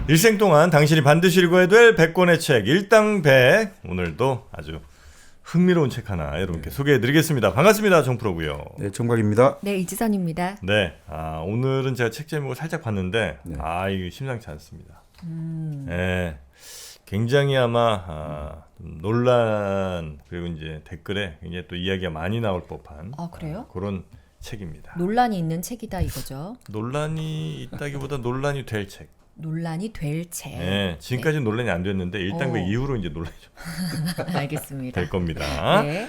일생 동안 당신이 반드시 읽어야 될 100권의 책 일당백. 오늘도 아주 흥미로운 책 하나 여러분께 소개해드리겠습니다. 반갑습니다. 정프로고요. 네, 정박입니다. 네, 이지선입니다. 네, 오늘은 제가 책 제목을 살짝 봤는데 네. 이거 심상치 않습니다. 네, 굉장히 아마 논란 그리고 이제 댓글에 굉장히 또 이야기가 많이 나올 법한 그래요? 그런 책입니다. 논란이 있는 책이다 이거죠. 논란이 있다기보다 논란이 될 책. 논란이 될 책. 네, 지금까지는 논란이 안 됐는데 일당백 이후로 이제 논란이 좀 알겠습니다. 될 겁니다. 네.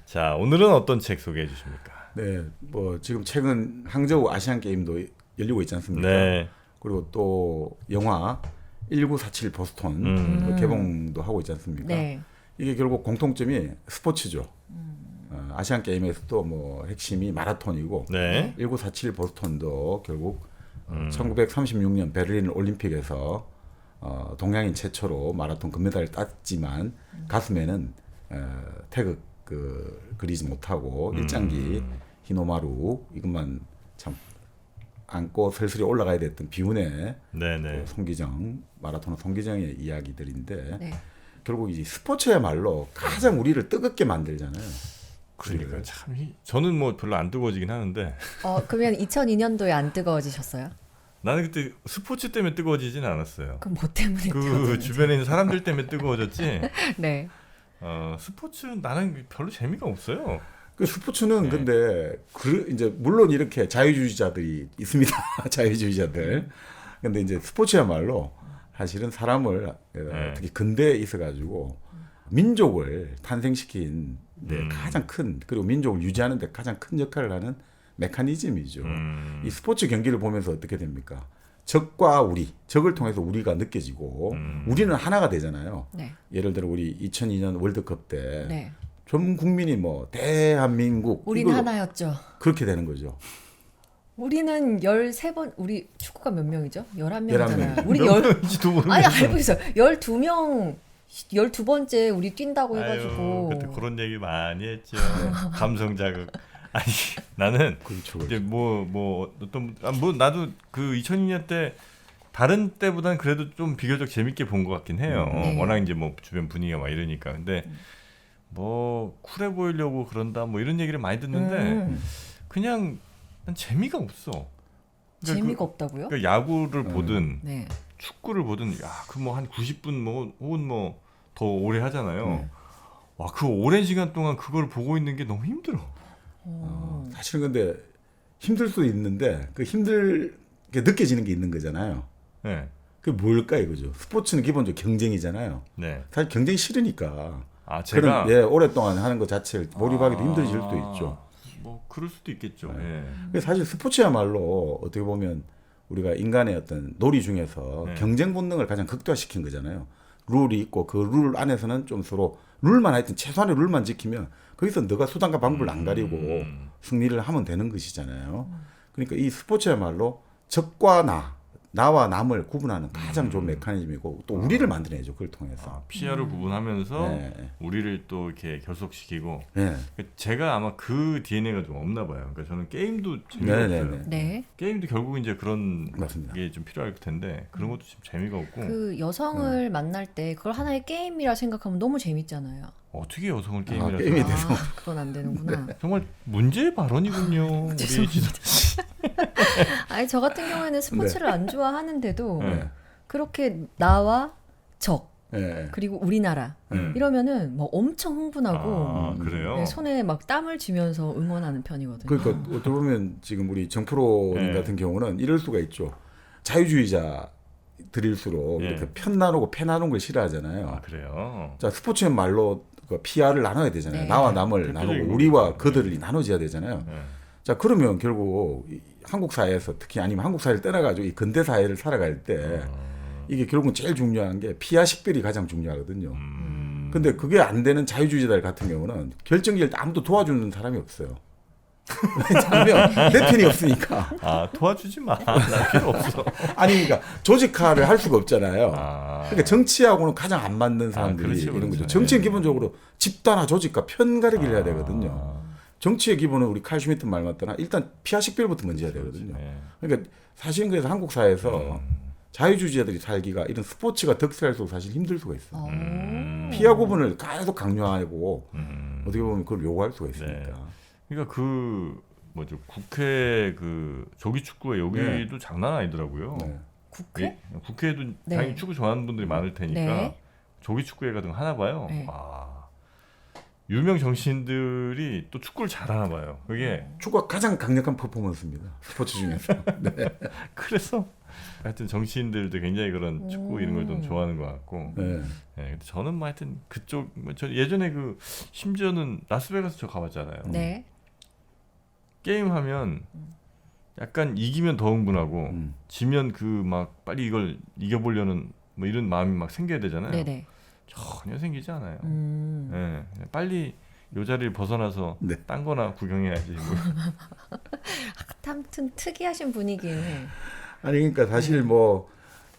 자, 오늘은 어떤 책 소개해 주십니까? 네, 뭐 지금 최근 항저우 아시안 게임도 열리고 있지 않습니까? 네. 그리고 또 영화 1947 보스턴 개봉도 하고 있지 않습니까? 네. 이게 결국 공통점이 스포츠죠. 아시안 게임에서도 뭐 핵심이 마라톤이고 네. 1947 보스턴도 결국 1936년 베를린 올림픽에서 동양인 최초로 마라톤 금메달을 땄지만 가슴에는 태극 그리지 못하고 일장기 히노마루 이것만 참 안고 슬슬이 올라가야 됐던 비운의 네네. 송기정 마라톤 송기정의 이야기들인데 네. 결국 이 스포츠야말로 가장 우리를 뜨겁게 만들잖아요. 그러니까 참 저는 뭐 별로 안 뜨거워지긴 하는데 그러면 2002년도에 안 뜨거워지셨어요? 나는 그때 스포츠 때문에 뜨거워지지는 않았어요. 그럼 뭐 때문에 그 뜨거워졌는지. 주변에 있는 사람들 때문에 뜨거워졌지. 네. 스포츠는 나는 별로 재미가 없어요. 그 스포츠는 네. 근데 이제 물론 이렇게 자유주의자들이 있습니다. 자유주의자들. 근데 이제 스포츠야말로 사실은 사람을 특히 근대에 있어가지고 민족을 탄생시킨 데 가장 큰 그리고 민족을 유지하는 데 가장 큰 역할을 하는 메커니즘이죠. 이 스포츠 경기를 보면서 어떻게 됩니까? 적과 우리, 적을 통해서 우리가 느껴지고 우리는 하나가 되잖아요. 네. 예를 들어 우리 2002년 월드컵 때 네. 전 국민이 뭐 대한민국 우린 이걸로 하나였죠. 그렇게 되는 거죠. 우리는 13번 우리 축구가 몇 명이죠? 11명이잖아요. 11명. 우리 몇 명인지도 모르겠어. 아니 알고 있어요. 12명 12번째 우리 뛴다고 아유, 해가지고 그때 그런 얘기 많이 했죠. 감성 자극. 아니 나는 그렇죠. 이제 뭐 나도 그 2002년 때 다른 때보다는 그래도 좀 비교적 재밌게 본 것 같긴 해요. 네. 워낙 이제 뭐 주변 분위기가 막 이러니까. 근데 뭐 쿨해 보이려고 그런다 뭐 이런 얘기를 많이 듣는데 그냥 난 재미가 없어. 그러니까 재미가 없다고요? 그러니까 야구를 보든 네. 축구를 보든 그 뭐 한 90분 뭐 혹은 뭐 더 오래 하잖아요. 와, 그 오랜 시간 동안 그걸 보고 있는 게 너무 힘들어. 사실은 근데 힘들 수도 있는데 그 힘들게 느껴지는 게 있는 거잖아요. 네. 그게 뭘까 이거죠. 스포츠는 기본적으로 경쟁이잖아요. 네. 사실 경쟁이 싫으니까 제가 그런 오랫동안 하는 것 자체를 몰입하기도 힘들어질 수도 있죠. 뭐 그럴 수도 있겠죠. 네. 예. 근데 사실 스포츠야말로 어떻게 보면 우리가 인간의 어떤 놀이 중에서 네. 경쟁 본능을 가장 극대화시킨 거잖아요. 룰이 있고 그 룰 안에서는 좀 서로 룰만 하여튼 최소한의 룰만 지키면 거기서 너가 수단과 방법을 안 가리고 승리를 하면 되는 것이잖아요. 그러니까 이 스포츠야말로 적과 나와 남을 구분하는 가장 좋은 메커니즘이고 또 우리를 만들어내죠. 그걸 통해서. 피아를 구분하면서 네. 우리를 또 이렇게 결속시키고 네. 제가 아마 그 DNA가 좀 없나 봐요. 그러니까 저는 게임도 재미가 네, 없어요. 네, 네. 네. 게임도 결국 이제 그런 맞습니다. 게 좀 필요할 텐데 그런 것도 좀 재미가 없고 그 여성을 만날 때 그걸 하나의 게임이라 생각하면 너무 재밌잖아요. 어떻게 여성을 게임이라 게임이 생각해요? 돼서. 그건 안 되는구나. 정말 문제의 발언이군요. 우리 지선 씨. 아니 저 같은 경우에는 스포츠를 안 좋아하는데도 네. 그렇게 나와 적 네. 그리고 우리나라 이러면은 뭐 엄청 흥분하고 그래요? 네, 손에 막 땀을 쥐면서 응원하는 편이거든요. 그러니까 어떻게 보면 지금 우리 정프로님 네. 같은 경우는 이럴 수가 있죠. 자유주의자들일수록 네. 이렇게 편 나누고 패 나누는 걸 싫어하잖아요. 그래요. 자 스포츠의 말로 그 PR을 나눠야 되잖아요. 네. 나와 남을 대표적인 나누고 우리와 거죠. 그들이 나눠져야 되잖아요. 네. 자 그러면 결국 이 한국 사회에서 특히 아니면 한국 사회를 떠나가지고 이 근대 사회를 살아갈 때 이게 결국은 제일 중요한 게 피하 식별이 가장 중요하거든요. 근데 그게 안 되는 자유주의자들 같은 경우는 결정기일 때 아무도 도와주는 사람이 없어요. 왜냐하면 내 편이 없으니까. 도와주지 마. 나 필요 없어. 아니 그러니까 조직화를 할 수가 없잖아요. 아. 그러니까 정치하고는 가장 안 맞는 사람들이 그렇죠, 이런 거죠. 그렇죠. 정치는 예. 기본적으로 집단화 조직과 편가르기를 해야 되거든요. 정치의 기본은 우리 칼 슈미트 말 맞더나 일단 피하 식별부터 먼저 해야 되거든요. 네. 그러니까 사실은 그래서 한국 사회에서 자유주의자들이 살기가 이런 스포츠가 득세할수록 사실 힘들 수가 있어요. 피하 구분을 계속 강요하고 어떻게 보면 그걸 요구할 수가 있으니까. 네. 그러니까 그 뭐죠 국회 그 조기 축구에 여기도 장난 아니더라고요. 네. 국회? 국회에도 네. 당연히 축구 좋아하는 분들이 많을 테니까 네. 조기 축구회 같은 거 하나 봐요. 네. 유명 정치인들이 또 축구를 잘하나 봐요. 그게 축구가 가장 강력한 퍼포먼스입니다. 스포츠 중에서. 네. 그래서 하여튼 정치인들도 굉장히 그런 축구 이런 걸 좀 좋아하는 것 같고. 네. 네, 근데 저는 뭐 하여튼 그쪽 저 예전에 그 심지어는 라스베가스 저 가봤잖아요. 네. 게임 하면 약간 이기면 더 흥분하고 지면 그 막 빨리 이걸 이겨보려는 뭐 이런 마음이 막 생겨야 되잖아요. 네네. 전혀 생기지 않아요. 음. 그냥 빨리 요 자리를 벗어나서 네. 딴 거나 구경해야지. 뭐. 아무튼 특이하신 분이긴. 아니 그러니까 사실 뭐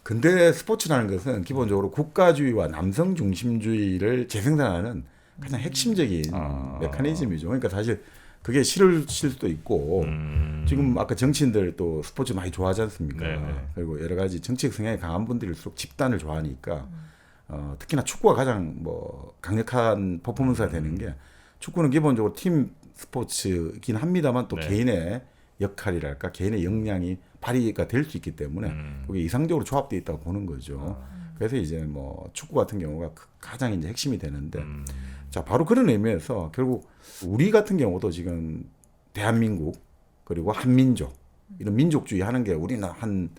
근대 스포츠라는 것은 기본적으로 국가주의와 남성 중심주의를 재생산하는 가장 핵심적인 메커니즘이죠. 그러니까 사실 그게 싫을 수도 있고 지금 아까 정치인들 또 스포츠 많이 좋아하지 않습니까? 네네. 그리고 여러 가지 정치적 성향이 강한 분들일수록 집단을 좋아하니까 특히나 축구가 가장 뭐 강력한 퍼포먼스가 되는 게 축구는 기본적으로 팀 스포츠이긴 합니다만 또 네. 개인의 역할이랄까 개인의 역량이 발휘가 될 수 있기 때문에 그게 이상적으로 조합되어 있다고 보는 거죠. 그래서 이제 뭐 축구 같은 경우가 가장 이제 핵심이 되는데 자 바로 그런 의미에서 결국 우리 같은 경우도 지금 대한민국 그리고 한민족 이런 민족주의 하는 게 우리는 한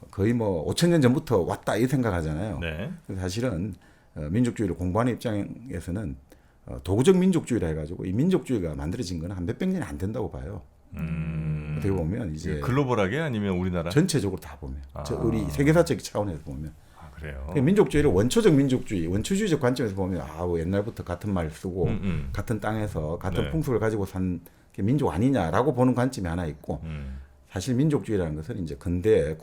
거의 뭐 5천 년 전부터 왔다 이 생각하잖아요. 네. 그래서 사실은 민족주의를 공부하는 입장에서는 도구적 민족주의라 해가지고 이 민족주의가 만들어진 건 한 몇백 년이 안 된다고 봐요. 어떻게 보면 이제 글로벌하게 아니면 우리나라? 전체적으로 다 보면 우리 세계사적 차원에서 보면 그래요. 민족주의를 원초적 민족주의, 원초주의적 관점에서 보면 뭐 옛날부터 같은 말 쓰고 같은 땅에서 같은 네. 풍속을 가지고 산 게 민족 아니냐라고 보는 관점이 하나 있고 사실 민족주의라는 것은 이제 근대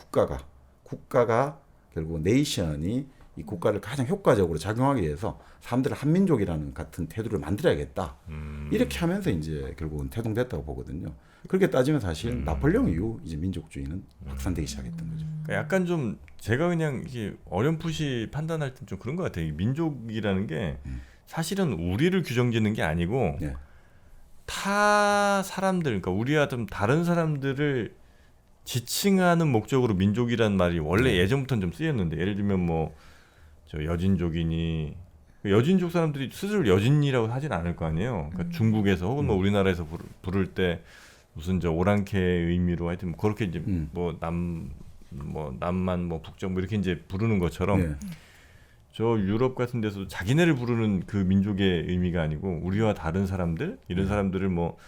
국가가 결국 네이션이 이 국가를 가장 효과적으로 작용하기 위해서 사람들을 한민족이라는 같은 태도를 만들어야겠다. 이렇게 하면서 이제 결국은 태동됐다고 보거든요. 그렇게 따지면 사실 나폴레옹 이후 이제 민족주의는 확산되기 시작했던 거죠. 그러니까 약간 좀 제가 그냥 이게 어렴풋이 판단할 때 좀 그런 것 같아요. 이 민족이라는 게 사실은 우리를 규정짓는 게 아니고 네. 타 사람들, 그러니까 우리와 좀 다른 사람들을 지칭하는 목적으로 민족이라는 말이 원래 예전부터는 좀 쓰였는데 예를 들면 뭐 저 여진족이니 여진족 사람들이 스스로 여진이라고 하진 않을 거 아니에요. 그러니까 중국에서 혹은 뭐 우리나라에서 부를 때 무슨 저 오랑캐의 의미로 하여튼 그렇게 이제 뭐 남만 뭐 북쪽 뭐 이렇게 이제 부르는 것처럼 네. 저 유럽 같은 데서 자기네를 부르는 그 민족의 의미가 아니고 우리와 다른 사람들 이런 사람들을 뭐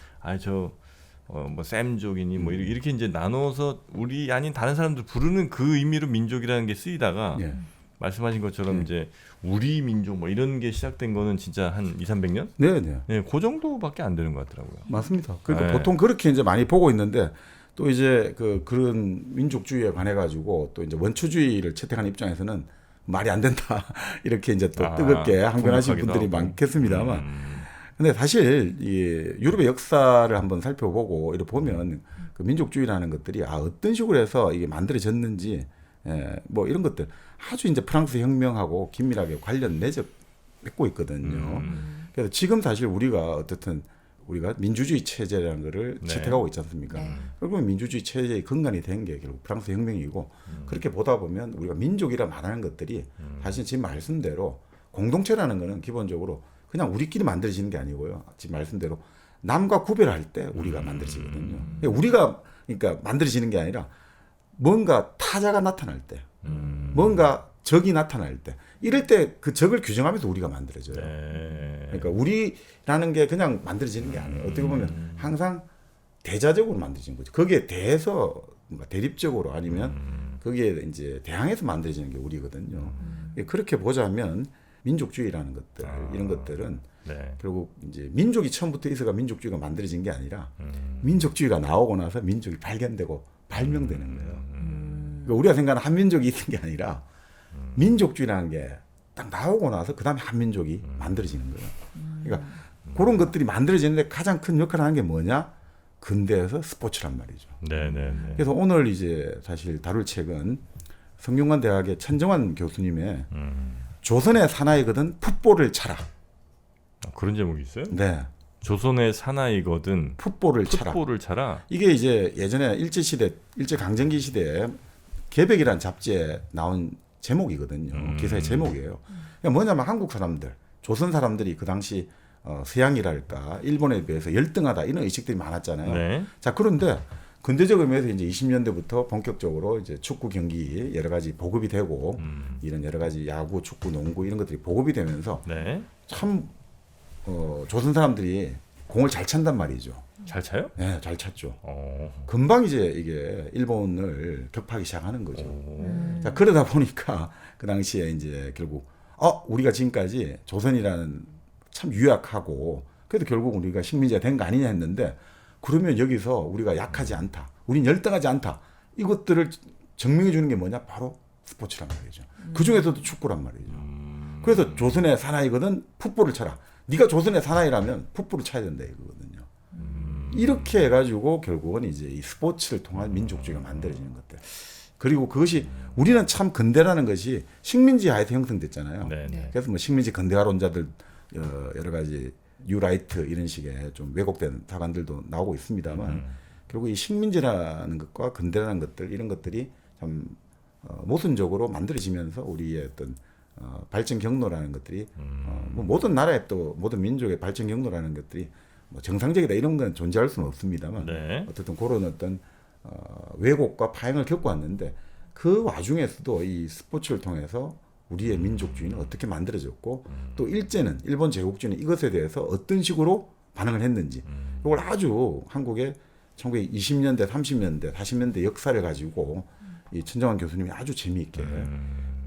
샘족이니 뭐 이렇게 이제 나눠서 우리 아닌 다른 사람들 부르는 그 의미로 민족이라는 게 쓰이다가 네. 말씀하신 것처럼 이제 우리 민족 뭐 이런 게 시작된 거는 진짜 한 200~300년? 네, 네. 네, 그 정도밖에 안 되는 것 같더라고요. 맞습니다. 그러니까 네. 보통 그렇게 이제 많이 보고 있는데 또 이제 그런 민족주의에 관해 가지고 또 이제 원초주의를 채택하는 입장에서는 말이 안 된다 이렇게 이제 또 뜨겁게 항변하시는 분들이 하고. 많겠습니다만, 근데 사실 이 유럽의 역사를 한번 살펴보고 이렇게 보면 그 민족주의라는 것들이 어떤 식으로 해서 이게 만들어졌는지 뭐 이런 것들 아주 이제 프랑스 혁명하고 긴밀하게 관련 맺고 있거든요. 그래서 지금 사실 우리가 어떻든 우리가 민주주의 체제라는 거를 네. 채택하고 있지 않습니까? 네. 결국은 민주주의 체제의 근간이 된 게 결국 프랑스 혁명이고 그렇게 보다 보면 우리가 민족이라 말하는 것들이 사실 지금 말씀대로 공동체라는 거는 기본적으로 그냥 우리끼리 만들어지는 게 아니고요. 지금 말씀대로 남과 구별할 때 우리가 만들어지거든요. 우리가 그러니까 만들어지는 게 아니라 뭔가 타자가 나타날 때, 뭔가 적이 나타날 때, 이럴 때 그 적을 규정하면서 우리가 만들어져요. 네. 그러니까 우리라는 게 그냥 만들어지는 게 아니에요. 어떻게 보면 항상 대자적으로 만들어지는 거죠. 거기에 대해서 뭔가 대립적으로 아니면 거기에 이제 대항해서 만들어지는 게 우리거든요. 그렇게 보자면 민족주의라는 것들, 이런 것들은 네. 결국 이제 민족이 처음부터 있어가 민족주의가 만들어진 게 아니라 민족주의가 나오고 나서 민족이 발견되고 발명되는 거예요. 그러니까 우리가 생각하는 한민족이 있는 게 아니라 민족주의라는 게 딱 나오고 나서 그 다음에 한민족이 만들어지는 거예요. 그러니까 그런 것들이 만들어지는데 가장 큰 역할을 하는 게 뭐냐? 근대에서 스포츠란 말이죠. 네. 그래서 오늘 이제 사실 다룰 책은 성균관 대학의 천정환 교수님의 조선의 사나이거든 풋볼을 차라. 그런 제목이 있어요? 네. 조선의 사나이거든 풋볼을 차라. 풋볼을 차라. 이게 이제 예전에 일제 강점기 시대에 개백이라는 잡지에 나온 제목이거든요. 기사의 제목이에요. 그러니까 뭐냐면 한국 사람들, 조선 사람들이 그 당시 서양이랄까 일본에 비해서 열등하다 이런 의식들이 많았잖아요. 네. 자, 그런데 근대적 의미에서 이제 20년대부터 본격적으로 이제 축구 경기 여러 가지 보급이 되고 이런 여러 가지 야구, 축구, 농구 이런 것들이 보급이 되면서 네. 참 조선 사람들이 공을 잘 찬단 말이죠. 잘 차요? 네, 잘 찼죠. 어. 금방 이제 이게 일본을 격파하기 시작하는 거죠. 오. 자, 그러다 보니까 그 당시에 이제 결국 우리가 지금까지 조선이라는 참 유약하고 그래도 결국 우리가 식민지가 된 거 아니냐 했는데 그러면 여기서 우리가 약하지 않다. 우린 열등하지 않다. 이것들을 증명해 주는 게 뭐냐? 바로 스포츠란 말이죠. 그 중에서도 축구란 말이죠. 그래서 조선의 사나이거든 풋볼을 쳐라. 네가 조선의 사나이라면 풋볼을 쳐야 된다 이거거든요. 이렇게 해가지고 결국은 이제 이 스포츠를 통한 민족주의가 만들어지는 것들. 그리고 그것이 우리는 참 근대라는 것이 식민지 하에서 형성됐잖아요. 네, 네. 그래서 뭐 식민지 근대화론자들 여러 가지 뉴라이트 이런 식의 좀 왜곡된 사관들도 나오고 있습니다만 결국 이 식민지라는 것과 근대라는 것들 이런 것들이 참 모순적으로 만들어지면서 우리의 어떤 발전 경로라는 것들이 뭐 모든 나라의 또 모든 민족의 발전 경로라는 것들이 뭐 정상적이다 이런 건 존재할 수는 없습니다만 네. 어쨌든 그런 어떤 왜곡과 파행을 겪고 왔는데 그 와중에서도 이 스포츠를 통해서 우리의 민족주의는 어떻게 만들어졌고 또 일제는 일본 제국주의는 이것에 대해서 어떤 식으로 반응을 했는지 이걸 아주 한국의 1920년대, 30년대, 40년대 역사를 가지고 이 천정환 교수님이 아주 재미있게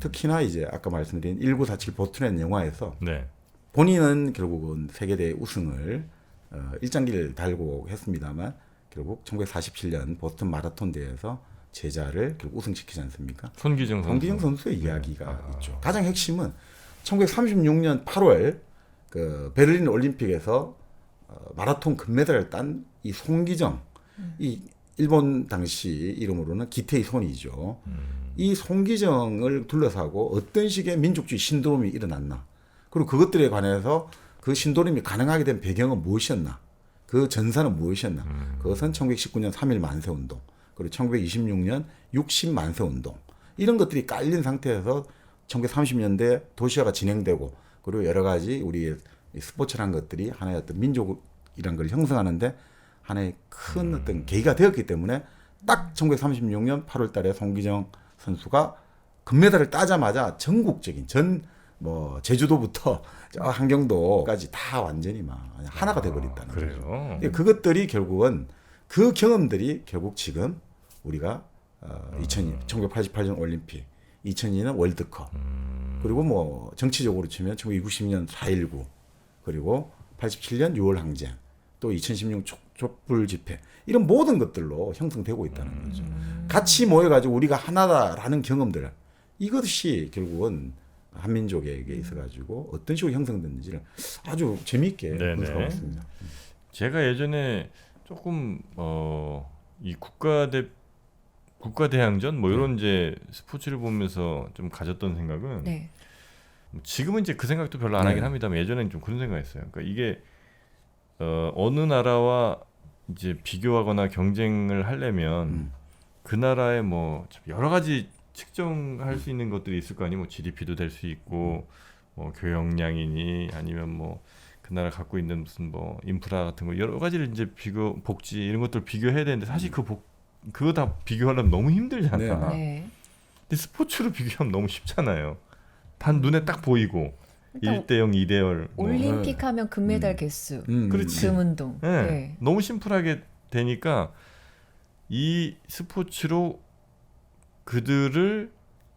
특히나 이제 아까 말씀드린 1947 보트넷 영화에서 네. 본인은 결국은 세계대회 우승을 일장기를 달고 했습니다만 결국 1947년 보스턴 마라톤 대회에서 제자를 결국 우승시키지 않습니까? 손기정 선수. 손기정 선수의 이야기가 있죠. 가장 핵심은 1936년 8월 그 베를린 올림픽에서 마라톤 금메달을 딴 이 손기정, 이 일본 당시 이름으로는 기태의 손이죠. 이 손기정을 둘러싸고 어떤 식의 민족주의 신드롬이 일어났나? 그리고 그것들에 관해서 그 신도림이 가능하게 된 배경은 무엇이었나? 그 전사는 무엇이었나? 그것은 1919년 3.1 만세운동, 그리고 1926년 60 만세운동 이런 것들이 깔린 상태에서 1930년대 도시화가 진행되고 그리고 여러 가지 우리의 스포츠라는 것들이 하나의 어떤 민족이란 걸 형성하는데 하나의 큰 어떤 계기가 되었기 때문에 딱 1936년 8월 달에 손기정 선수가 금메달을 따자마자 전국적인 뭐 제주도부터 저 한경도까지 다 완전히 막 하나가 돼버렸다는 거죠. 그래요. 그것들이 결국은 그 경험들이 결국 지금 우리가 1988년 올림픽, 2002년 월드컵, 그리고 뭐 정치적으로 치면 1960년 4.19, 그리고 87년 6월 항쟁, 또 2016년 촛불 집회 이런 모든 것들로 형성되고 있다는 거죠. 같이 모여가지고 우리가 하나다라는 경험들 이것이 결국은 한민족에게 있어가지고 어떤 식으로 형성됐는지를 아주 재미있게 분석하고 있습니다. 제가 예전에 조금 이 국가대항전 뭐 이런 이제 스포츠를 보면서 좀 가졌던 생각은 네. 지금은 이제 그 생각도 별로 안 하긴 합니다만 예전에는 좀 그런 생각했어요. 그러니까 이게 어느 나라와 이제 비교하거나 경쟁을 하려면 그 나라의 뭐 여러 가지 측정할 수 있는 것들이 있을 거 아니에요. 뭐 GDP도 될 수 있고 뭐 교역량이니 아니면 뭐 그 나라 갖고 있는 무슨 뭐 인프라 같은 거 여러 가지를 이제 복지 이런 것들 비교해야 되는데 사실 그거 다 비교하려면 너무 힘들잖아. 네. 근데 스포츠로 비교하면 너무 쉽잖아요. 단 눈에 딱 보이고 그러니까 1대0, 2대1 올림픽 하면 금메달 개수, 그렇지. 금운동. 네. 네. 너무 심플하게 되니까 이 스포츠로 그들을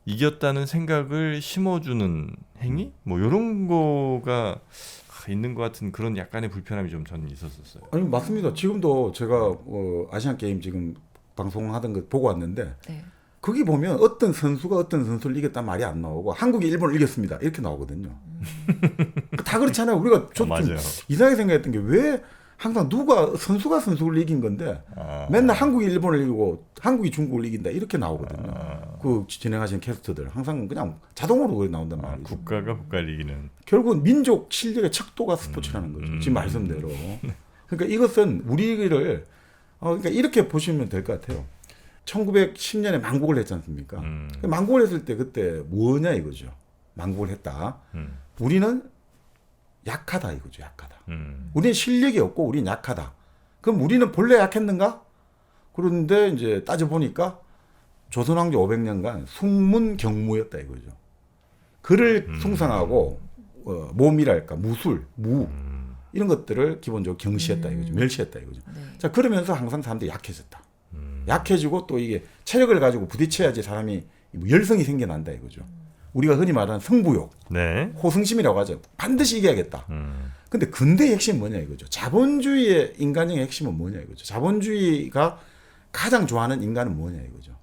이겼다는 생각을 심어주는 행위? 뭐 이런 거가 있는 것 같은 그런 약간의 불편함이 좀 저는 있었어요. 아니 맞습니다. 지금도 제가 아시안 게임 지금 방송하던 거 보고 왔는데 네. 거기 보면 어떤 선수가 어떤 선수를 이겼다 말이 안 나오고 한국이 일본을 이겼습니다 이렇게 나오거든요. 다 그렇잖아요. 우리가 좀 맞아요. 이상하게 생각했던 게 왜 항상 누가 선수가 선수를 이긴 건데 맨날 한국이 일본을 이기고 한국이 중국을 이긴다 이렇게 나오거든요. 그 진행하시는 캐스터들 항상 그냥 자동으로 그렇게 나온단 말이죠. 국가가 국가를 이기는. 결국은 민족 실력의 척도가 스포츠라는 거죠. 지금 말씀대로. 그러니까 이것은 우리를 그러니까 이렇게 보시면 될 것 같아요. 1910년에 만국을 했지 않습니까? 만국을 했을 때 그때 뭐냐 이거죠. 만국을 했다. 우리는 약하다 이거죠. 약하다. 우리는 실력이 없고 우리는 약하다. 그럼 우리는 본래 약했는가? 그런데 이제 따져보니까 조선왕조 500년간 숙문경무였다 이거죠. 글을 숭상하고 몸이랄까 무술, 무 이런 것들을 기본적으로 경시했다 이거죠. 멸시했다 이거죠. 네. 자 그러면서 항상 사람들이 약해졌다. 약해지고 또 이게 체력을 가지고 부딪혀야지 사람이 열성이 생겨난다 이거죠. 우리가 흔히 말하는 승부욕, 네. 호승심이라고 하죠. 반드시 이겨야겠다. 근데 근대의 핵심은 뭐냐 이거죠. 자본주의의 인간형의 핵심은 뭐냐 이거죠. 자본주의가 가장 좋아하는 인간은 뭐냐 이거죠.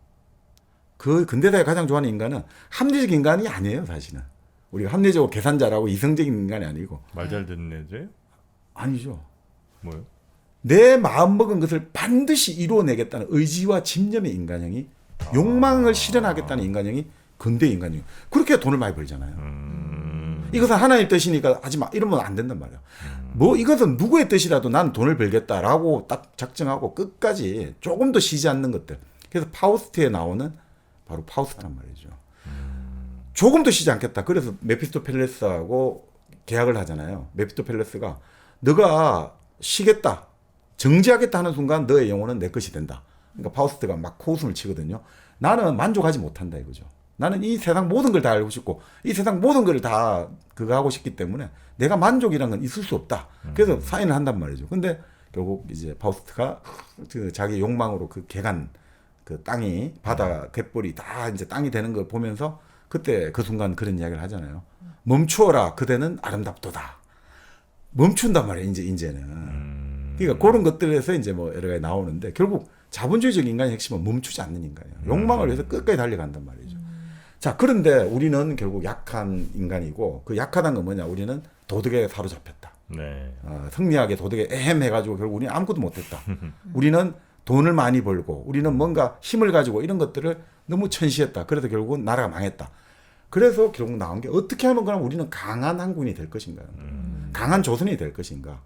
그 근대사에 가장 좋아하는 인간은 합리적 인간이 아니에요 사실은. 우리가 합리적으로 계산자라고 이성적인 인간이 아니고. 말 잘 듣는 애죠? 아니죠. 뭐요? 내 마음먹은 것을 반드시 이루어내겠다는 의지와 집념의 인간형이 욕망을 실현하겠다는 인간형이 근대 인간형. 그렇게 돈을 많이 벌잖아요. 이것은 하나님의 뜻이니까 하지 마. 이러면 안 된단 말이야. 뭐 이것은 누구의 뜻이라도 난 돈을 벌겠다라고 딱 작정하고 끝까지 조금 더 쉬지 않는 것들. 그래서 파우스트에 나오는 바로 파우스트란 말이죠. 조금도 쉬지 않겠다. 그래서 메피스토펠레스하고 계약을 하잖아요. 메피스토펠레스가 너가 쉬겠다. 정지하겠다 하는 순간 너의 영혼은 내 것이 된다. 그러니까 파우스트가 막 코웃음을 치거든요. 나는 만족하지 못한다 이거죠. 나는 이 세상 모든 걸 다 알고 싶고 이 세상 모든 걸 다 그거 하고 싶기 때문에 내가 만족이란 건 있을 수 없다. 그래서 사인을 한단 말이죠. 근데 결국 이제 파우스트가 그 자기 욕망으로 그 개간 그 땅이 바다 갯벌이 다 이제 땅이 되는 걸 보면서 그때 그 순간 그런 이야기를 하잖아요. 멈추어라 그대는 아름답도다. 멈춘단 말이에요. 이제는. 그러니까 그런 것들에서 이제 뭐 여러 가지 나오는데 결국 자본주의적 인간의 핵심은 멈추지 않는 인간이에요. 욕망을 위해서 끝까지 달려간단 말이죠. 자, 그런데 우리는 결국 약한 인간이고 그 약하다는 건 뭐냐? 우리는 도덕에 사로잡혔다. 네. 성리학의 도덕에 애매해가지고 결국 우리는 아무것도 못했다. 우리는 돈을 많이 벌고 우리는 뭔가 힘을 가지고 이런 것들을 너무 천시했다. 그래서 결국은 나라가 망했다. 그래서 결국 나온 게 어떻게 하면 그럼 우리는 강한 한국인이 될 것인가? 강한 조선이 될 것인가?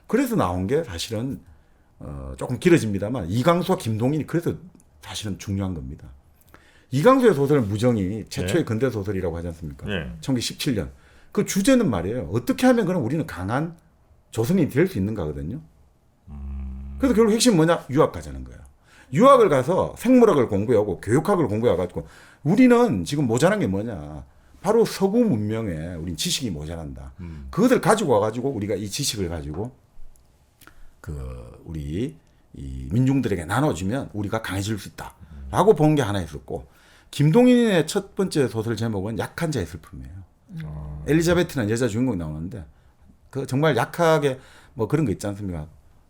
그래서 나온 게 사실은 조금 길어집니다만 이광수와 김동인이 그래서 사실은 중요한 겁니다. 이광수의 소설 무정이 최초의 근대 소설이라고 하지 않습니까? 1917년. 그 주제는 말이에요. 어떻게 하면 그럼 우리는 강한 조선이 될 수 있는가거든요. 그래서 결국 핵심은 뭐냐? 유학 가자는 거예요. 유학을 가서 생물학을 공부하고 교육학을 공부해가지고 우리는 지금 모자란 게 뭐냐? 바로 서구 문명에 우린 지식이 모자란다. 그것을 가지고 와가지고 우리가 이 지식을 가지고 우리 이 민중들에게 나눠주면 우리가 강해질 수 있다라고 본 게 하나 있었고 김동인의 첫 번째 소설 제목은 약한 자의 슬픔이에요. 엘리자베트라는 여자 주인공이 나오는데 그 정말 약하게 뭐 그런 거 있지 않습니까?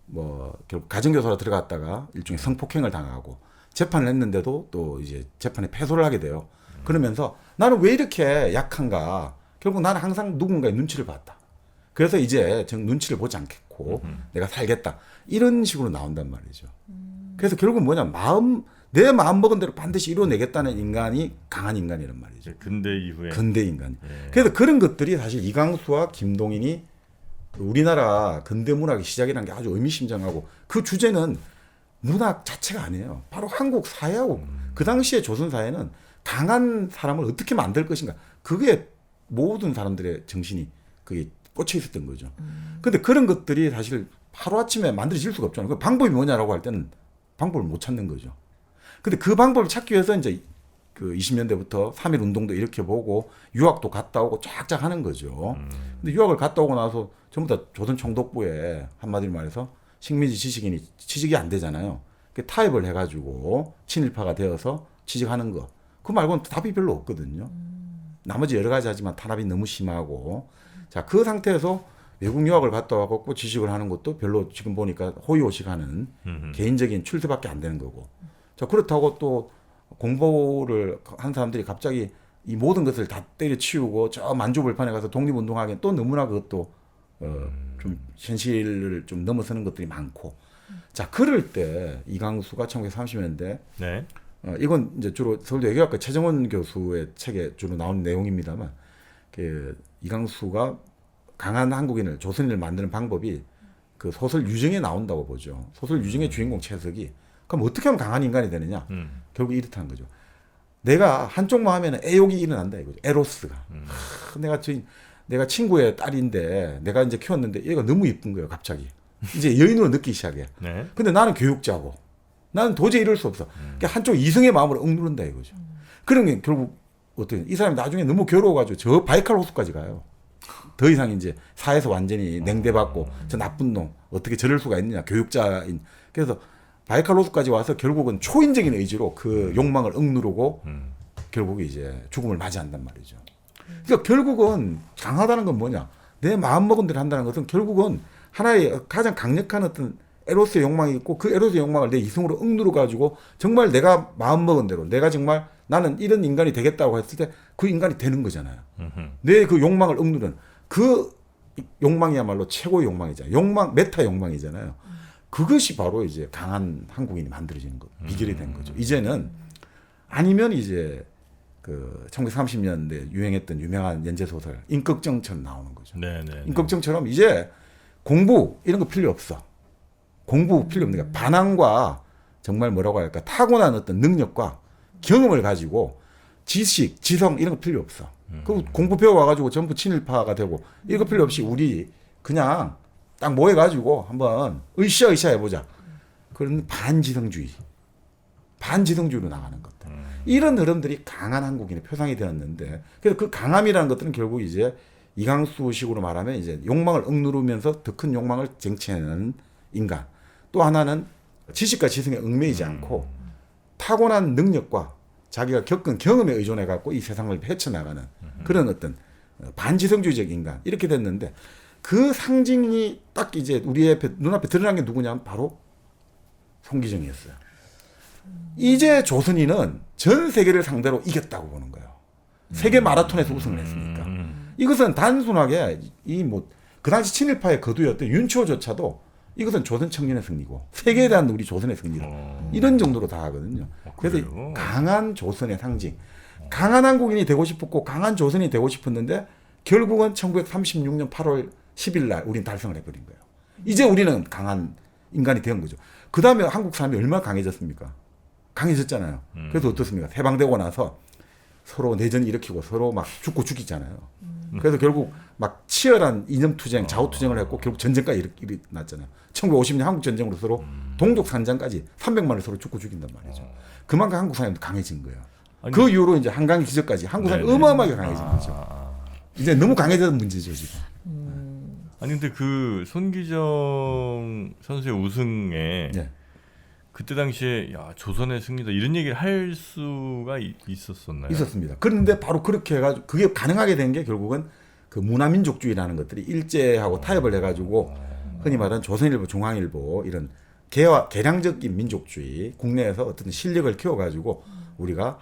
뭐 결국 가정교사로 들어갔다가 일종의 성폭행을 당하고 재판을 했는데도 또 이제 재판에 패소를 하게 돼요. 그러면서 나는 왜 이렇게 약한가? 결국 나는 항상 누군가의 눈치를 봤다. 그래서 이제 눈치를 보지 않겠고 내가 살겠다. 이런 식으로 나온단 말이죠. 그래서 결국은 뭐냐? 내 마음 먹은 대로 반드시 이루어내겠다는 인간이 강한 인간이란 말이죠. 근대 이후에. 근대 인간. 그래서 그런 것들이 사실 이광수와 김동인이 우리나라 근대 문학의 시작이라는 게 아주 의미심장하고 그 주제는 문학 자체가 아니에요. 바로 한국 사회하고 그 당시에 조선 사회는 강한 사람을 어떻게 만들 것인가. 그게 모든 사람들의 정신이 그게 꽂혀 있었던 거죠. 근데 그런 것들이 사실 하루아침에 만들어질 수가 없잖아요. 그 방법이 뭐냐라고 할 때는 방법을 못 찾는 거죠. 근데 그 방법을 찾기 위해서 이제 그 20년대부터 3.1 운동도 이렇게 보고 유학도 갔다 오고 쫙쫙 하는 거죠. 근데 유학을 갔다 오고 나서 전부 다 조선 총독부에 한마디로 말해서 식민지 지식인이 취직이 안 되잖아요. 타협을 해가지고 친일파가 되어서 취직하는 거. 그 말고는 답이 별로 없거든요. 나머지 여러 가지 하지만 탄압이 너무 심하고. 자, 그 상태에서 외국 유학을 갔다 와갖고 지식을 하는 것도 별로 지금 보니까 호의호식하는 개인적인 출세밖에 안 되는 거고. 자, 그렇다고 또 공부를 한 사람들이 갑자기 이 모든 것을 다 때려치우고 저 만주벌판에 가서 독립운동하기엔 또 너무나 그것도 좀 현실을 좀 넘어서는 것들이 많고. 자, 그럴 때 이강수가 1930년대 네. 이건 이제 주로 서울대 외교학과 최정원 교수의 책에 주로 나온 내용입니다만, 그 이강수가 강한 한국인을 조선인을 만드는 방법이 그 소설 유정에 나온다고 보죠. 소설 유정의 주인공 채석이 그럼 어떻게 하면 강한 인간이 되느냐? 결국 이렇다는 거죠. 내가 한쪽 마음에는 애욕이 일어난다 이거죠. 에로스가. 내가 친구의 딸인데 내가 이제 키웠는데 얘가 너무 이쁜 거예요. 갑자기 이제 여인으로 느끼기 시작해. 네. 근데 나는 교육자고 나는 도저히 이럴 수 없어. 그러니까 한쪽 이성의 마음으로 억누른다 이거죠. 그런 게 결국 어떻게 이 사람이 나중에 너무 괴로워가지고 저 바이칼 호수까지 가요. 더 이상 이제 사회에서 완전히 냉대받고 저 나쁜 놈 어떻게 저럴 수가 있느냐 교육자인. 그래서 바이칼 호수까지 와서 결국은 초인적인 의지로 그 욕망을 억누르고 결국 이제 죽음을 맞이한단 말이죠. 그러니까 결국은 강하다는 건 뭐냐? 내 마음 먹은 대로 한다는 것은 결국은 하나의 가장 강력한 어떤 에로스의 욕망이 있고 그 에로스의 욕망을 내 이성으로 억누르 가지고 정말 내가 마음 먹은 대로 내가 정말 나는 이런 인간이 되겠다고 했을 때 그 인간이 되는 거잖아요. 내 그 욕망을 억누르는 그 욕망이야말로 최고의 욕망이잖아요. 욕망 메타 욕망이잖아요. 그것이 바로 이제 강한 한국인이 만들어지는 것, 비결이 된 거죠. 이제는 아니면 이제 그 1930년대 유행했던 유명한 연재 소설 임꺽정처럼 나오는 거죠. 네. 임꺽정처럼 이제 공부 이런 거 필요 없어. 공부 필요 없는 게 반항과 정말 뭐라고 할까 타고난 어떤 능력과 경험을 가지고 지식, 지성 이런 거 필요 없어. 그 공부 배워와가지고 전부 친일파가 되고 이거 필요 없이 우리 그냥 딱 모여가지고 한번 으쌰 해보자. 그런 반지성주의로 나가는 것들. 이런 흐름들이 강한 한국인의 표상이 되었는데, 그래서 그 강함이라는 것들은 결국 이제 이강수식으로 말하면 이제 욕망을 억누르면서 더 큰 욕망을 쟁취하는 인간. 또 하나는 지식과 지성에 얽매이지 않고 타고난 능력과 자기가 겪은 경험에 의존해 갖고 이 세상을 헤쳐나가는 그런 어떤 반지성주의적 인간 이렇게 됐는데, 그 상징이 딱 이제 우리 눈앞에 드러난 게 누구냐면 바로 송기정이었어요. 이제 조선인은 전 세계를 상대로 이겼다고 보는 거예요. 세계 마라톤에서 우승을 했으니까. 이것은 단순하게 그 당시 친일파의 거두였던 윤치호조차도 이것은 조선 청년의 승리고 세계에 대한 우리 조선의 승리다. 이런 정도로 다 하거든요. 그래서 그래요? 강한 조선의 상징. 강한 한국인이 되고 싶었고 강한 조선이 되고 싶었는데 결국은 1936년 8월 10일 날 우리는 달성을 해버린 거예요. 이제 우리는 강한 인간이 된 거죠. 그 다음에 한국 사람이 얼마나 강해졌습니까? 강해졌잖아요. 그래서 어떻습니까? 해방되고 나서 서로 내전 일으키고 서로 막 죽고 죽이잖아요. 그래서 결국 막 치열한 이념투쟁, 좌우투쟁을 했고 결국 전쟁까지 일어났잖아요. 1950년 한국전쟁으로 서로 동족산장까지 300만을 서로 죽고 죽인단 말이죠. 그만큼 한국 사람이 강해진 거예요. 아니, 그 이후로 이제 한강 기적까지 한국 사람이 어마어마하게 강해진 거죠. 이제 너무 강해진 문제죠 지금. 아니 근데 그 손기정 선수의 우승에 네. 그때 당시에 야 조선의 승리다 이런 얘기를 할 수가 있었었나요? 있었습니다. 그런데 바로 그렇게 해가지고 그게 가능하게 된 게 결국은 그 문화민족주의라는 것들이 일제하고 타협을 해가지고 흔히 말하는 조선일보, 중앙일보 이런 개량적인 민족주의 국내에서 어떤 실력을 키워가지고 우리가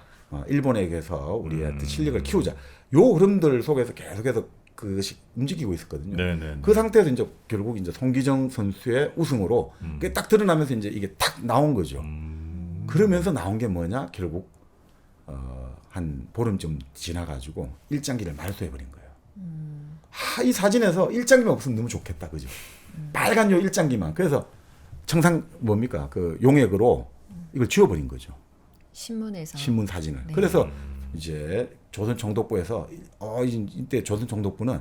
일본에게서 우리의 어떤 실력을 키우자. 요 흐름들 속에서 계속해서 그것이 움직이고 있었거든요. 네네. 그 상태에서 이제 결국 이제 송기정 선수의 우승으로 그게 딱 드러나면서 이제 이게 딱 나온 거죠. 그러면서 나온 게 뭐냐? 결국 한 보름쯤 지나가지고 일장기를 말소해버린 거예요. 이 사진에서 일장기만 없으면 너무 좋겠다, 그죠? 빨간 요 일장기만. 그래서 청상 뭡니까? 그 용액으로 이걸 지워버린 거죠. 신문에서. 신문 사진을. 네. 그래서 이제 조선 총독부에서 이때 조선 총독부는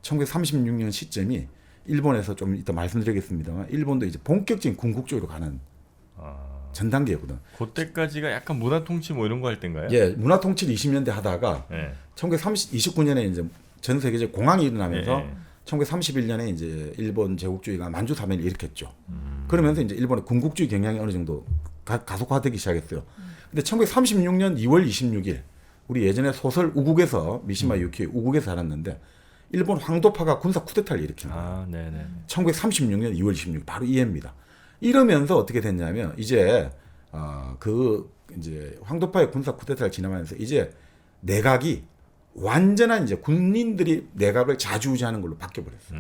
1936년 시점이 일본에서 좀 이따 말씀드리겠습니다만 일본도 이제 본격적인 군국주의로 가는 전 단계였거든. 그때까지가 약간 문화 통치 뭐 이런 거 할 때인가요? 예, 문화 통치를 20년대 하다가 네. 1929년에 이제 전 세계적 공황이 일어나면서 예. 1931년에 이제 일본 제국주의가 만주 사변을 일으켰죠. 그러면서 이제 일본의 군국주의 경향이 어느 정도 가속화되기 시작했어요. 근데 1936년 2월 26일 우리 예전에 소설 우국에서 미시마 유키 우국에서 살았는데 일본 황도파가 군사 쿠데타를 일으킨 거예요. 아, 네네. 1936년 2월 26일 바로 이 해입니다. 이러면서 어떻게 됐냐면 이제 이제 황도파의 군사 쿠데타를 지나면서 이제 내각이 완전한 이제 군인들이 내각을 좌지우지하는 걸로 바뀌어 버렸어요.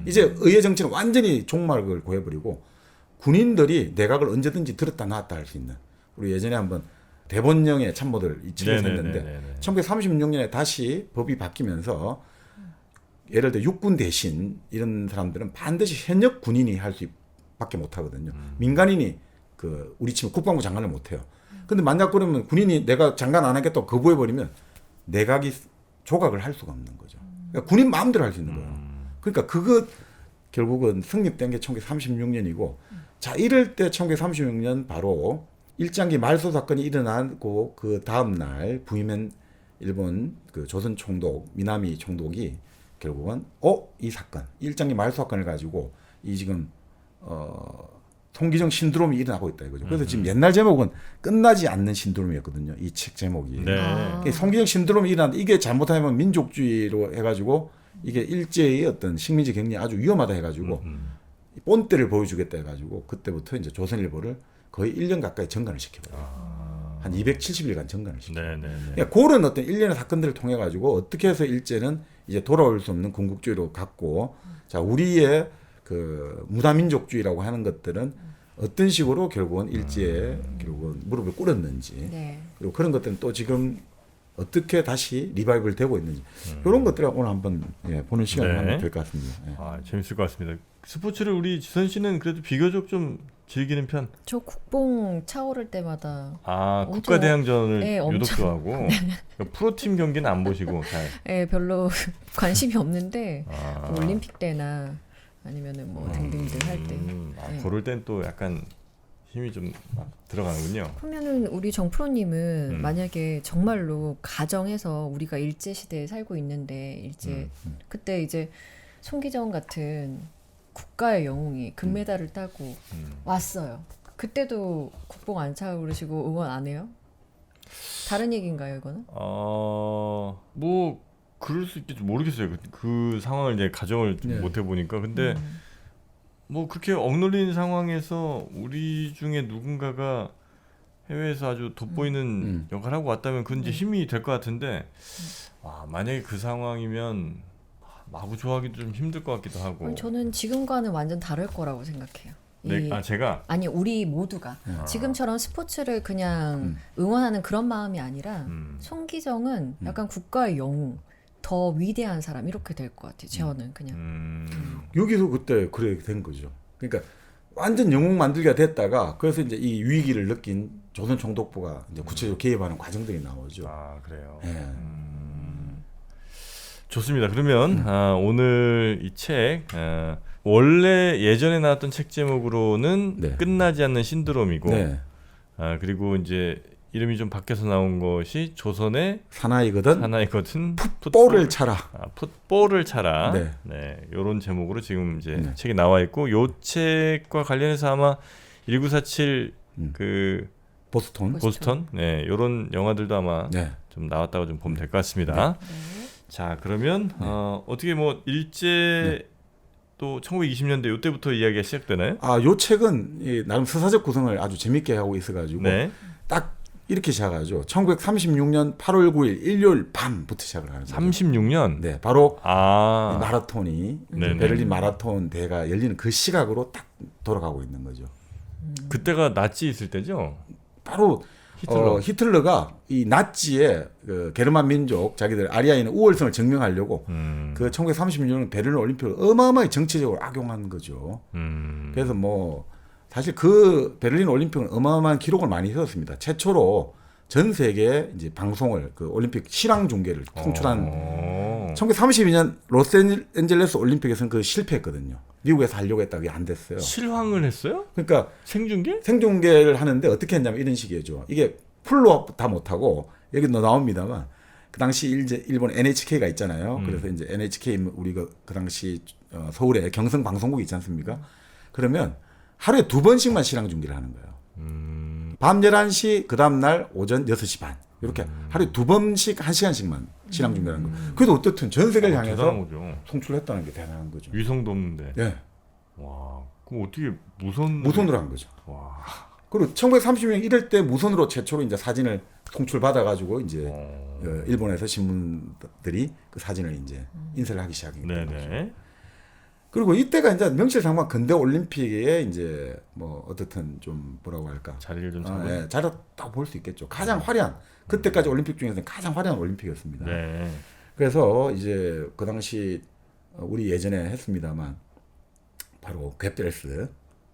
이제 의회 정치는 완전히 종말을 고해버리고 군인들이 내각을 언제든지 들었다 놨다 할 수 있는. 우리 예전에 한번 대본령의 참모들 이치를 했는데 1936년에 다시 법이 바뀌면서 예를 들어 육군 대신 이런 사람들은 반드시 현역 군인이 할 수밖에 못 하거든요. 민간인이 그 우리 치면 국방부 장관을 못 해요. 근데 만약 그러면 군인이 내가 장관 안 하겠다고 거부해 버리면 내각이 조각을 할 수가 없는 거죠. 그러니까 군인 마음대로 할 수 있는 거예요. 그러니까 그거 결국은 성립된 게 1936년이고 자 이럴 때 1936년 바로 일장기 말소 사건이 일어나고 그 다음 날 부임한 일본 그 조선 총독 미나미 총독이 결국은 이 사건 일장기 말소 사건을 가지고 이 지금 송기정 신드롬이 일어나고 있다 이거죠. 그래서 지금 옛날 제목은 끝나지 않는 신드롬이었거든요. 이 책 제목이. 네. 송기정 신드롬이 일어나는데 이게 잘못하면 민족주의로 해가지고 이게 일제의 어떤 식민지 격리 아주 위험하다 해가지고 본때를 보여주겠다 해가지고 그때부터 이제 조선일보를 거의 1년 가까이 정관을 시켜버려요. 한 270일간 정관을 시켜요. 그러니까 그런 어떤 일련의 사건들을 통해 가지고 어떻게 해서 일제는 이제 돌아올 수 없는 군국주의로 갔고 자 우리의 그 무다민족주의라고 하는 것들은 어떤 식으로 결국은 일제에 결국은 무릎을 꿇었는지 네. 그리고 그런 것들은 또 지금 어떻게 다시 리바이벌 되고 있는지 이런 것들을 오늘 한번 보는 시간이 네. 하면 될 것 같습니다. 예. 재밌을 것 같습니다. 스포츠를 우리 지선 씨는 그래도 비교적 좀 즐기는 편. 저 국뽕 차오를 때마다 엄청, 국가대항전을 네, 유독 엄청. 좋아하고 그러니까 프로팀 경기는 안 보시고 잘. 별로 관심이 없는데 아. 뭐 올림픽 때나 아니면은 뭐 등등등 할 때. 네. 그럴 땐 또 약간 힘이 좀 막 들어가는군요. 그러면은 우리 정 프로님은 만약에 정말로 가정에서 우리가 일제 시대에 살고 있는데 일제 그때 이제 송기정 같은 국가의 영웅이 금메달을 따고 왔어요. 그때도 국뽕 안 차오르시고 응원 안 해요? 다른 얘기인가요, 이거는? 뭐 그럴 수 있겠지 모르겠어요. 그 상황을 이제 가정을 네. 못 해보니까 근데 뭐 그렇게 억눌린 상황에서 우리 중에 누군가가 해외에서 아주 돋보이는 역할을 하고 왔다면 그건 이제 힘이 될 것 같은데 만약에 그 상황이면 마구 좋아하기도 좀 힘들 것 같기도 하고. 아니, 저는 지금과는 완전 다를 거라고 생각해요. 제가 아니 우리 모두가 지금처럼 스포츠를 그냥 응원하는 그런 마음이 아니라 송기정은 약간 국가의 영웅, 더 위대한 사람 이렇게 될 것 같아요. 저는 그냥. 여기서 그때 그래 된 거죠. 그러니까 완전 영웅 만들기가 됐다가 그래서 이제 이 위기를 느낀 조선 총독부가 이제 구체적으로 개입하는 과정들이 나오죠. 그래요. 예. 좋습니다. 그러면 오늘 이 책 원래 예전에 나왔던 책 제목으로는 네. 끝나지 않는 신드롬이고 네. 그리고 이제 이름이 좀 바뀌어서 나온 것이 조선의 사나이거든. 하나이거든 풋볼을 차라. 풋볼을 차라. 네. 이런 제목으로 지금 이제 책이 나와 있고 요 책과 관련해서 아마 1947 그 보스턴 이런 영화들도 아마 좀 나왔다고 좀 보면 될 것 같습니다. 자 그러면 어떻게 뭐 일제 또 1920년대 이때부터 이야기가 시작되나요? 요 책은 나름 서사적 구성을 아주 재밌게 하고 있어가지고 딱 이렇게 시작하죠. 1936년 8월 9일 일요일 밤부터 시작을 하는 거죠. 36년? 네, 바로 아. 마라톤이 네네. 베를린 마라톤 대회가 열리는 그 시각으로 딱 돌아가고 있는 거죠. 그때가 나치 있을 때죠? 바로 히틀러가 이 나치의 그 게르만 민족 자기들 아리아인의 우월성을 증명하려고 그 1936년 베를린 올림픽을 어마어마하게 정치적으로 악용한 거죠. 그래서 뭐 사실 그 베를린 올림픽은 어마어마한 기록을 많이 세웠습니다. 최초로 전 세계 이제 방송을 그 올림픽 실황 중계를 통출한 1932년 로스앤젤레스 올림픽에서는 그 실패했거든요. 미국에서 하려고 했다가 그게 안 됐어요. 실황을 했어요? 그러니까 생중계? 생중계를 하는데 어떻게 했냐면 이런 식이죠. 이게 풀로 다 못하고 여기 나옵니다만 그 당시 일본 NHK가 있잖아요. 그래서 이제 NHK 우리가 그 당시 서울에 경성 방송국이 있지 않습니까? 그러면 하루에 2번씩만 실황 중계를 하는 거예요. 밤 11시 그 다음 날 오전 6시 반 이렇게 하루에 2번씩 1시간씩만 실황 중계를 하는 거예요. 그래도 어떻든 전 세계를 향해서 송출했다는 게 대단한 거죠. 위성도 없는데. 네. 와, 그럼 어떻게 무선으로 한 거죠. 와. 그리고 1930년 이럴 때 무선으로 최초로 이제 사진을 송출받아 가지고 이제 일본에서 신문들이 그 사진을 이제 인쇄를 하기 시작한 거죠. 그리고 이때가 이제 명실상부한 근대 올림픽에 이제 뭐 어떻든 좀 뭐라고 할까 자리를 좀 잡은. 예, 잘했다고 볼 수 있겠죠. 가장 화려한 그때까지 올림픽 중에서는 가장 화려한 올림픽이었습니다. 네. 그래서 이제 그 당시 우리 예전에 했습니다만 바로 갯벨스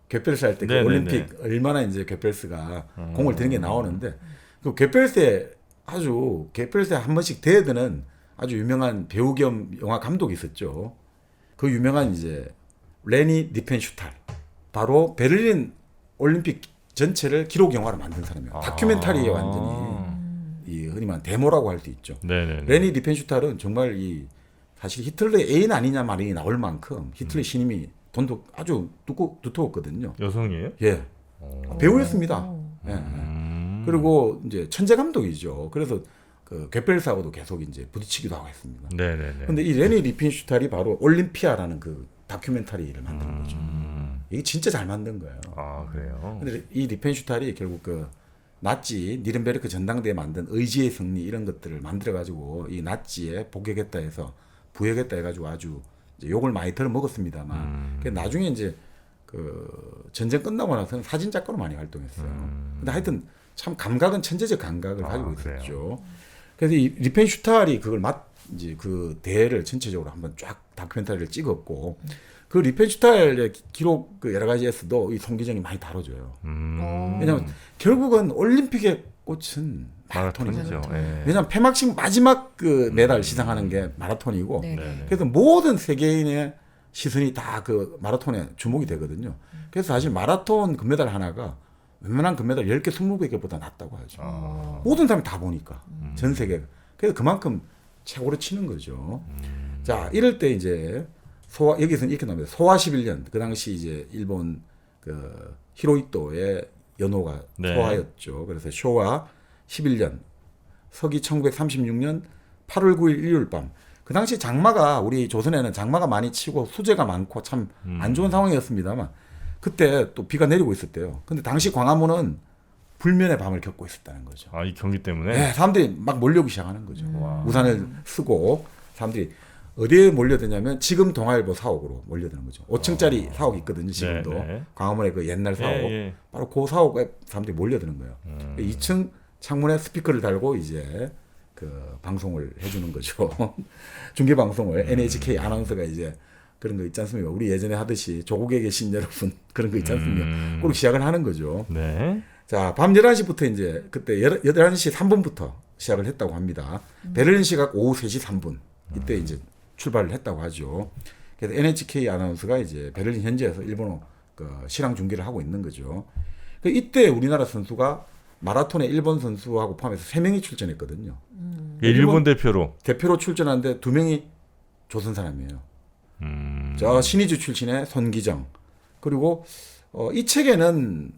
할 때 그 네네네. 올림픽 얼마나 이제 갯벨스가 공을 드는 게 나오는데 그 갯벨스에 한 번씩 대드는 아주 유명한 배우 겸 영화 감독이 있었죠. 그 유명한 이제 레니 리펜슈탈 바로 베를린 올림픽 전체를 기록 영화로 만든 사람이에요. 다큐멘터리에 완전히 이 흔히 말하는 데모라고 할 수 있죠. 네네. 레니 리펜슈탈은 정말 이 사실 히틀러의 애인 아니냐 말이 나올 만큼 히틀러의 신임이 돈도 아주 두터웠거든요. 여성이에요? 예, 배우였습니다. 예. 그리고 이제 천재 감독이죠. 그래서 그 갯벨스하고도 계속 이제 부딪히기도 하고 했습니다. 네네네. 근데 이 레니 리펜슈탈이 바로 올림피아라는 그 다큐멘터리를 만든 거죠. 이게 진짜 잘 만든 거예요. 아 그래요. 근데 이 리펜슈탈이 결국 그 나치 니른베르크 전당대에 만든 의지의 승리 이런 것들을 만들어 가지고 이 나치에 복역했다 해서 부역했다 해가지고 아주 이제 욕을 많이 들어 먹었습니다만 나중에 이제 그 전쟁 끝나고 나서는 사진 작가로 많이 활동했어요. 근데 하여튼 참 감각은 천재적 감각을 가지고 있었죠. 그래서 이 리펜슈탈이 그걸 이제 그 대회를 전체적으로 한번 쫙 다큐멘터리를 찍었고 그 리펜슈탈의 기록 그 여러 가지에서도 이 송기정이 많이 다뤄져요. 왜냐하면 결국은 올림픽의 꽃은 마라톤이죠. 마라톤이죠. 예. 왜냐하면 폐막식 마지막 그 메달 시상하는 게 마라톤이고 네. 네네. 그래서 모든 세계인의 시선이 다 그 마라톤에 주목이 되거든요. 그래서 사실 마라톤 금메달 하나가 웬만한 금메달 10개, 20개보다 낫다고 하죠. 모든 사람이 다 보니까 전 세계가. 그래서 그만큼 최고로 치는 거죠. 자, 이럴 때 이제 여기서는 이렇게 나옵니다. 소화 11년 그 당시 이제 일본 그 히로히토의 연호가 네. 소화였죠. 그래서 쇼와 11년 서기 1936년 8월 9일 일요일 밤. 그 당시 장마가 우리 조선에는 장마가 많이 치고 수재가 많고 참 안 좋은 상황이었습니다만 그때 또 비가 내리고 있었대요. 근데 당시 광화문은 불면의 밤을 겪고 있었다는 거죠. 아 이 경기 때문에. 네, 사람들이 막 몰려오기 시작하는 거죠. 와. 우산을 쓰고 사람들이 어디에 몰려드냐면 지금 동아일보 사옥으로 몰려드는 거죠. 5층짜리 사옥이 있거든요. 지금도 네. 광화문의 그 옛날 사옥. 예. 바로 그 사옥에 사람들이 몰려드는 거예요. 2층 창문에 스피커를 달고 이제 그 방송을 해주는 거죠. 중계 방송을 NHK 아나운서가 이제 그런 거 있지 않습니까? 우리 예전에 하듯이 조국에 계신 여러분 그런 거 있지 않습니까? 그렇게 시작을 하는 거죠. 네. 자, 밤 11시부터 이제 그때 11시 3분부터 시작을 했다고 합니다. 베를린 시각 오후 3시 3분. 이때 이제 출발을 했다고 하죠. 그래서 NHK 아나운서가 이제 베를린 현지에서 일본어 그 실황 중계를 하고 있는 거죠. 이때 우리나라 선수가 마라톤에 일본 선수하고 포함해서 3명이 출전했거든요. 예, 일본 대표로. 대표로 출전하는데 2명이 조선 사람이에요. 저 신의주 출신의 손기정. 그리고 이 책에는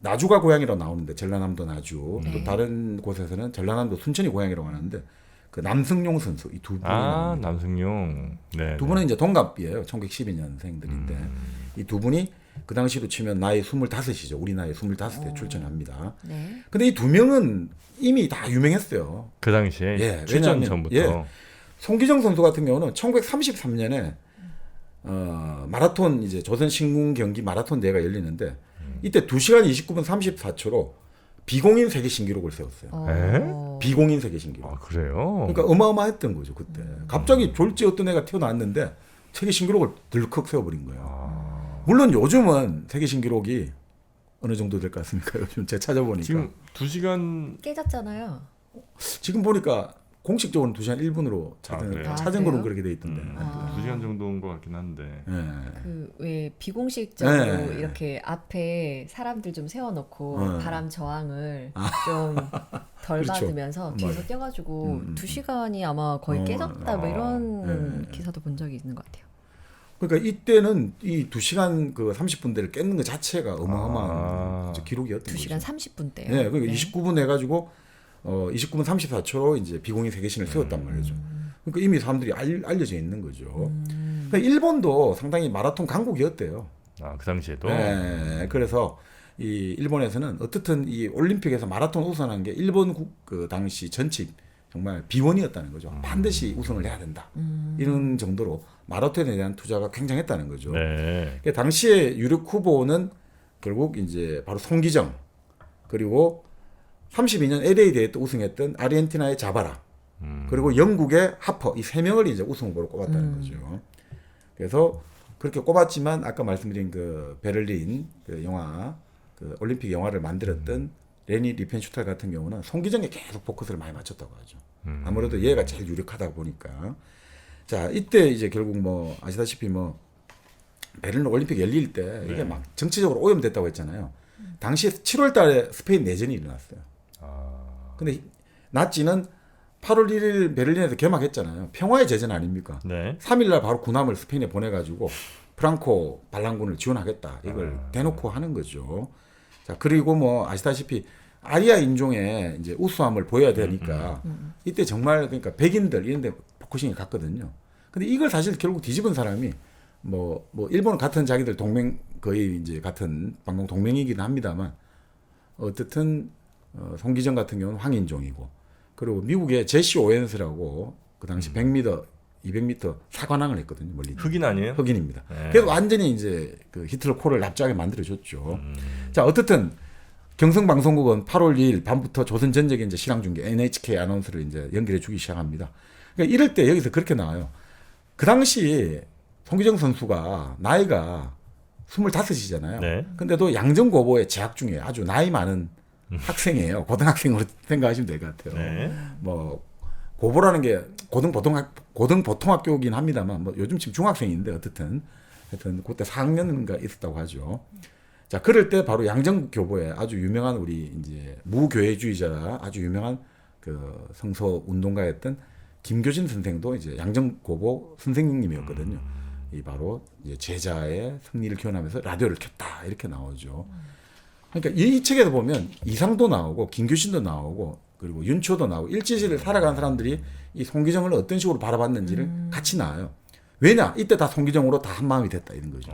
나주가 고향이라고 나오는데 전라남도 나주. 또 다른 곳에서는 전라남도 순천이 고향이라고 하는데 그 남승용 선수 이 두 분이 아 남승용. 네. 두 분은 이제 동갑이에요. 1912년생들인데 이 두 분이 그 당시로 치면 나이 25이죠. 우리 나이 25에 출전합니다. 네. 근데 이 두 명은 이미 다 유명했어요. 그 당시에 예, 출전 왜냐하면, 전부터. 예. 송기정 선수 같은 경우는 1933년에 마라톤 이제 조선 신궁 경기 마라톤 대회가 열리는데 이때 2시간 29분 34초로 비공인 세계 신기록을 세웠어요. 비공인 세계 신기록. 아 그래요? 그러니까 어마어마했던 거죠 그때. 갑자기 졸지 어떤 애가 태어났는데 세계 신기록을 들컥 세워버린 거예요. 물론 요즘은 세계 신기록이 어느 정도 될 것 같습니까? 요즘 제가 찾아보니까 지금 2시간 깨졌잖아요. 지금 보니까 공식적으로는 2시간 1분으로 그래요? 찾은 거는 그래요? 그렇게 돼 있던데. 2시간 정도인 것 같긴 한데. 예. 그 왜 비공식적으로 네. 이렇게 앞에 사람들 좀 세워놓고 네. 바람 저항을 좀 덜 그렇죠. 받으면서 뒤에서 맞아요. 껴가지고 2시간이 아마 거의 깨졌다 뭐 이런 기사도 본 적이 있는 것 같아요. 그러니까 이때는 이 2시간 그 30분대를 깼는 것 자체가 어마어마한 진짜 기록이었던 2시간 거죠. 30분대요. 네, 그러니까 29분 해가지고 29분 34초로 이제 비공인 세계신을 세웠단 말이죠. 그러니까 이미 사람들이 알려져 있는 거죠. 그러니까 일본도 상당히 마라톤 강국이었대요. 아 그 당시에도. 네, 그래서 이 일본에서는 어떻든 이 올림픽에서 마라톤 우선한 게 일본 그 당시 전체 정말 비원이었다는 거죠. 반드시 우승을 해야 된다. 이런 정도로 마라톤에 대한 투자가 굉장했다는 거죠. 네. 그러니까 당시에 유력 후보는 결국 이제 바로 송기정, 그리고 32년 LA 대회 때 우승했던 아르헨티나의 자바라, 그리고 영국의 하퍼, 이 세 명을 이제 우승 후보로 꼽았다는 거죠. 그래서 그렇게 꼽았지만 아까 말씀드린 그 베를린 그 영화, 그 올림픽 영화를 만들었던 레니 리펜슈탈 같은 경우는 송기정에 계속 포커스를 많이 맞췄다고 하죠. 아무래도 얘가 제일 유력하다 보니까. 자, 이때 이제 결국 뭐 아시다시피 뭐 베를린 올림픽 열릴 때 이게 막 정치적으로 오염됐다고 했잖아요. 당시 7월 달에 스페인 내전이 일어났어요. 근데 나치는 8월 1일 베를린에서 개막했잖아요. 평화의 제전 아닙니까? 네. 3일 날 바로 군함을 스페인에 보내가지고 프랑코 반란군을 지원하겠다. 이걸 대놓고 하는 거죠. 자, 그리고 뭐 아시다시피 아리아 인종의 이제 우수함을 보여야 되니까 이때 정말 그러니까 백인들 이런 데 포커싱이 갔거든요. 근데 이걸 사실 결국 뒤집은 사람이 뭐 일본은 같은 자기들 동맹 거의 이제 같은 방공 동맹이긴 합니다만 어쨌든 송기정 같은 경우는 황인종이고, 그리고 미국의 제시 오웬스라고 그 당시 100m, 200m 사관왕을 했거든요. 멀리. 흑인 아니에요? 흑인입니다. 네. 그래서 완전히 이제 그 히틀러 코를 납작하게 만들어줬죠. 자, 어쨌든 경성방송국은 8월 2일 밤부터 조선 전역에 이제 실황 중계 NHK 아나운서를 이제 연결해 주기 시작합니다. 그러니까 이럴 때 여기서 그렇게 나와요. 그 당시 송기정 선수가 나이가 25이잖아요. 네. 근데도 양정고보에 재학 중에 아주 나이 많은 학생이에요. 고등학생으로 생각하시면 될 것 같아요. 네. 뭐 고보라는 게 고등보통학교이긴 합니다만 뭐 요즘 지금 중학생인데 어쨌든 하여튼 그때 4학년인가 있었다고 하죠. 자, 그럴 때 바로 양정교보에 아주 유명한 우리 이제 무교회주의자 아주 유명한 그 성서 운동가였던 김교진 선생도 이제 양정고보 선생님이었거든요. 이 바로 이제 제자의 승리를 기원하면서 라디오를 켰다 이렇게 나오죠. 그러니까 이 책에서 보면 이상도 나오고 김교신도 나오고 그리고 윤초도 나오고 일제시대를 살아간 사람들이 이 송기정을 어떤 식으로 바라봤는지를 같이 나와요. 왜냐? 이때 다 송기정으로 다 한마음이 됐다 이런 거죠.